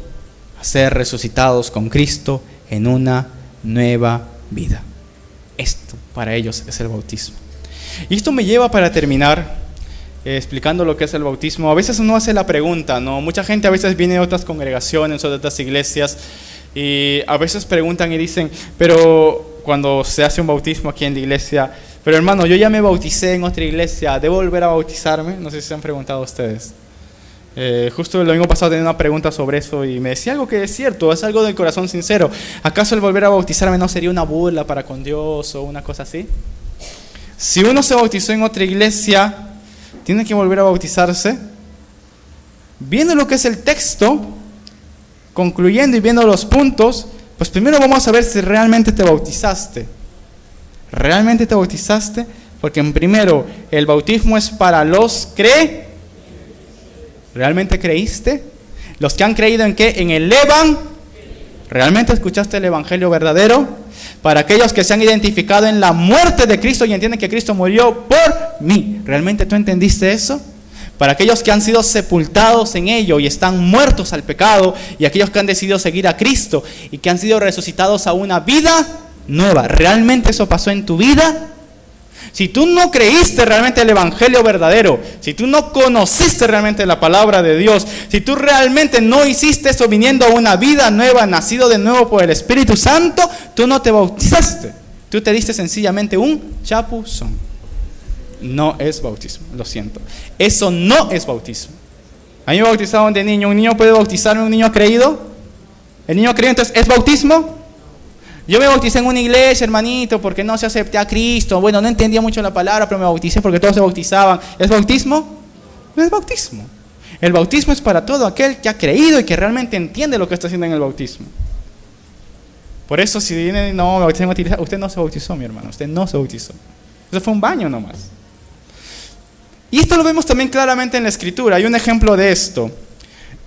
a ser resucitados con Cristo en una nueva vida. Esto para ellos es el bautismo. Y esto me lleva para terminar explicando lo que es el bautismo. A veces uno hace la pregunta, ¿no? Mucha gente a veces viene de otras congregaciones o de otras iglesias y a veces preguntan y dicen, pero cuando se hace un bautismo aquí en la iglesia, pero hermano, yo ya me bauticé en otra iglesia, ¿debo volver a bautizarme? No sé si se han preguntado ustedes. Justo el domingo pasado tenía una pregunta sobre eso y me decía algo que es cierto, es algo del corazón sincero. ¿Acaso el volver a bautizarme no sería una burla para con Dios o una cosa así? Si uno se bautizó en otra iglesia, ¿tiene que volver a bautizarse? Viendo lo que es el texto, concluyendo y viendo los puntos, pues primero vamos a ver si realmente te bautizaste. ¿Realmente te bautizaste? Porque en primero, el bautismo es para los que ¿realmente creíste? Los que han creído ¿en qué? En el Evangelio. ¿Realmente escuchaste el Evangelio verdadero? Para aquellos que se han identificado en la muerte de Cristo y entienden que Cristo murió por mí. ¿Realmente tú entendiste eso? Para aquellos que han sido sepultados en ello y están muertos al pecado, y aquellos que han decidido seguir a Cristo y que han sido resucitados a una vida nueva. ¿Realmente eso pasó en tu vida? Si tú no creíste realmente el Evangelio verdadero, si tú no conociste realmente la palabra de Dios, si tú realmente no hiciste eso viniendo a una vida nueva, nacido de nuevo por el Espíritu Santo, tú no te bautizaste. Tú te diste sencillamente un chapuzón. No es bautismo, lo siento. Eso no es bautismo. A mí me bautizaron de niño. ¿Un niño puede bautizarme? ¿Un niño creído? ¿El niño creído entonces es bautismo? Yo me bauticé en una iglesia, hermanito, porque no se acepté a Cristo. Bueno, no entendía mucho la palabra, pero me bauticé porque todos se bautizaban. ¿Es bautismo? No es bautismo. El bautismo es para todo aquel que ha creído y que realmente entiende lo que está haciendo en el bautismo. Por eso si viene, no, me bauticé en otra iglesia, usted no se bautizó, mi hermano, usted no se bautizó. Eso fue un baño nomás. Y esto lo vemos también claramente en la Escritura. Hay un ejemplo de esto.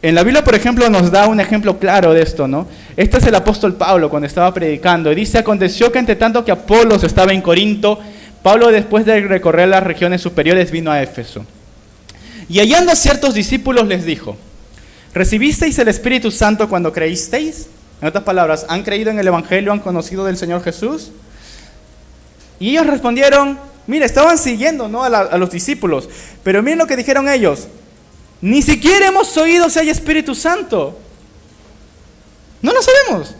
En la Biblia, por ejemplo, nos da un ejemplo claro de esto, ¿no? Este es el apóstol Pablo cuando estaba predicando. Y dice, aconteció que entre tanto que Apolos estaba en Corinto, Pablo, después de recorrer las regiones superiores, vino a Éfeso. Y hallando a ciertos discípulos les dijo, ¿recibisteis el Espíritu Santo cuando creísteis? En otras palabras, ¿han creído en el Evangelio? ¿Han conocido del Señor Jesús? Y ellos respondieron, mira, estaban siguiendo, ¿no? a los discípulos. Pero miren lo que dijeron ellos. Ni siquiera hemos oído si hay Espíritu Santo. No lo sabemos.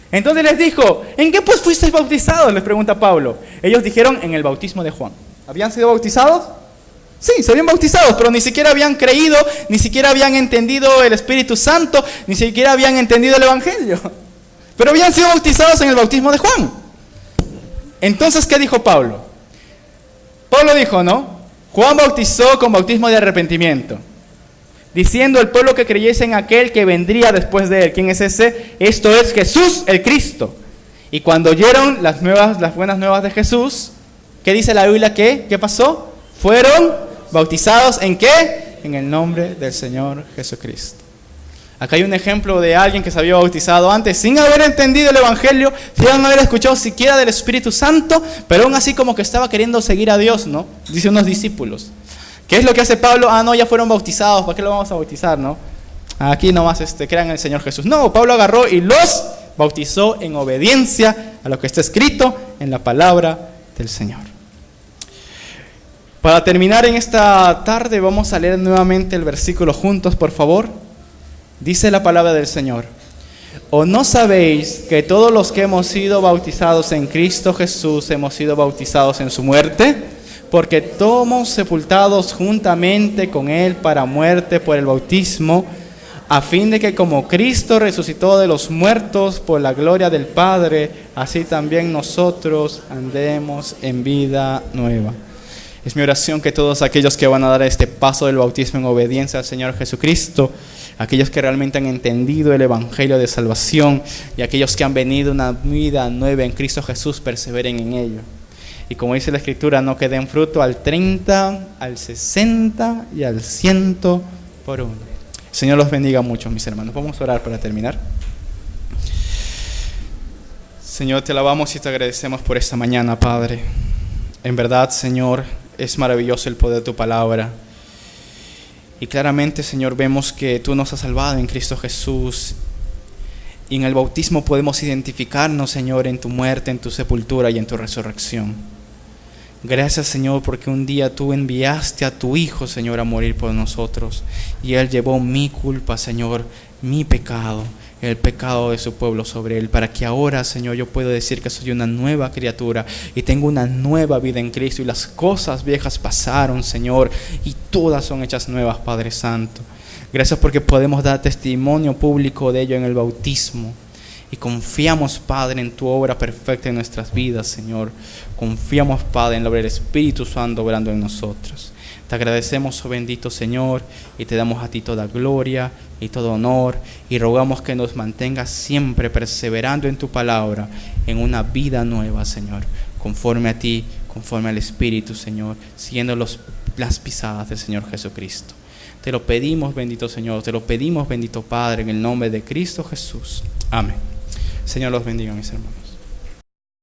Entonces les dijo, ¿en qué pues fuisteis bautizados? Les pregunta Pablo. Ellos dijeron, en el bautismo de Juan. ¿Habían sido bautizados? Sí, se habían bautizado, pero ni siquiera habían creído, ni siquiera habían entendido el Espíritu Santo, ni siquiera habían entendido el Evangelio. Pero habían sido bautizados en el bautismo de Juan. Entonces, ¿qué dijo Pablo? Pablo dijo, ¿no? Juan bautizó con bautismo de arrepentimiento, diciendo al pueblo que creyese en aquel que vendría después de él. ¿Quién es ese? Esto es Jesús el Cristo. Y cuando oyeron las buenas nuevas de Jesús, ¿qué dice la Biblia? ¿Qué pasó? Fueron bautizados ¿en qué? En el nombre del Señor Jesucristo. Acá hay un ejemplo de alguien que se había bautizado antes sin haber entendido el Evangelio, sin haber escuchado siquiera del Espíritu Santo, pero aún así como que estaba queriendo seguir a Dios, ¿no? Dice unos discípulos. ¿Qué es lo que hace Pablo? No, ya fueron bautizados, ¿para qué lo vamos a bautizar, no? Aquí nomás crean en el Señor Jesús. No, Pablo agarró y los bautizó en obediencia a lo que está escrito en la palabra del Señor. Para terminar en esta tarde vamos a leer nuevamente el versículo juntos, por favor. Dice la palabra del Señor: ¿O no sabéis que todos los que hemos sido bautizados en Cristo Jesús hemos sido bautizados en su muerte? Porque todos sepultados juntamente con Él para muerte por el bautismo, a fin de que como Cristo resucitó de los muertos por la gloria del Padre, así también nosotros andemos en vida nueva. Es mi oración que todos aquellos que van a dar este paso del bautismo en obediencia al Señor Jesucristo, aquellos que realmente han entendido el Evangelio de salvación y aquellos que han venido a una vida nueva en Cristo Jesús, perseveren en ello. Y como dice la Escritura, no que den fruto al 30, al 60 y al 100 por uno. El Señor los bendiga mucho, mis hermanos. Vamos a orar para terminar. Señor, te alabamos y te agradecemos por esta mañana, Padre. En verdad, Señor, es maravilloso el poder de tu palabra. Y claramente, Señor, vemos que tú nos has salvado en Cristo Jesús. Y en el bautismo podemos identificarnos, Señor, en tu muerte, en tu sepultura y en tu resurrección. Gracias, Señor, porque un día tú enviaste a tu Hijo, Señor, a morir por nosotros. Y Él llevó mi culpa, Señor, mi pecado, el pecado de su pueblo sobre Él, para que ahora, Señor, yo pueda decir que soy una nueva criatura y tengo una nueva vida en Cristo, y las cosas viejas pasaron, Señor, y todas son hechas nuevas, Padre Santo. Gracias porque podemos dar testimonio público de ello en el bautismo. Y confiamos, Padre, en tu obra perfecta en nuestras vidas, Señor. Confiamos, Padre, en la obra del Espíritu Santo obrando en nosotros. Te agradecemos, oh bendito Señor, y te damos a ti toda gloria y todo honor, y rogamos que nos mantengas siempre perseverando en tu palabra, en una vida nueva, Señor, conforme a ti, conforme al Espíritu, Señor, siguiendo las pisadas del Señor Jesucristo. Te lo pedimos, bendito Señor, te lo pedimos, bendito Padre, en el nombre de Cristo Jesús. Amén. Señor los bendiga, mis hermanos.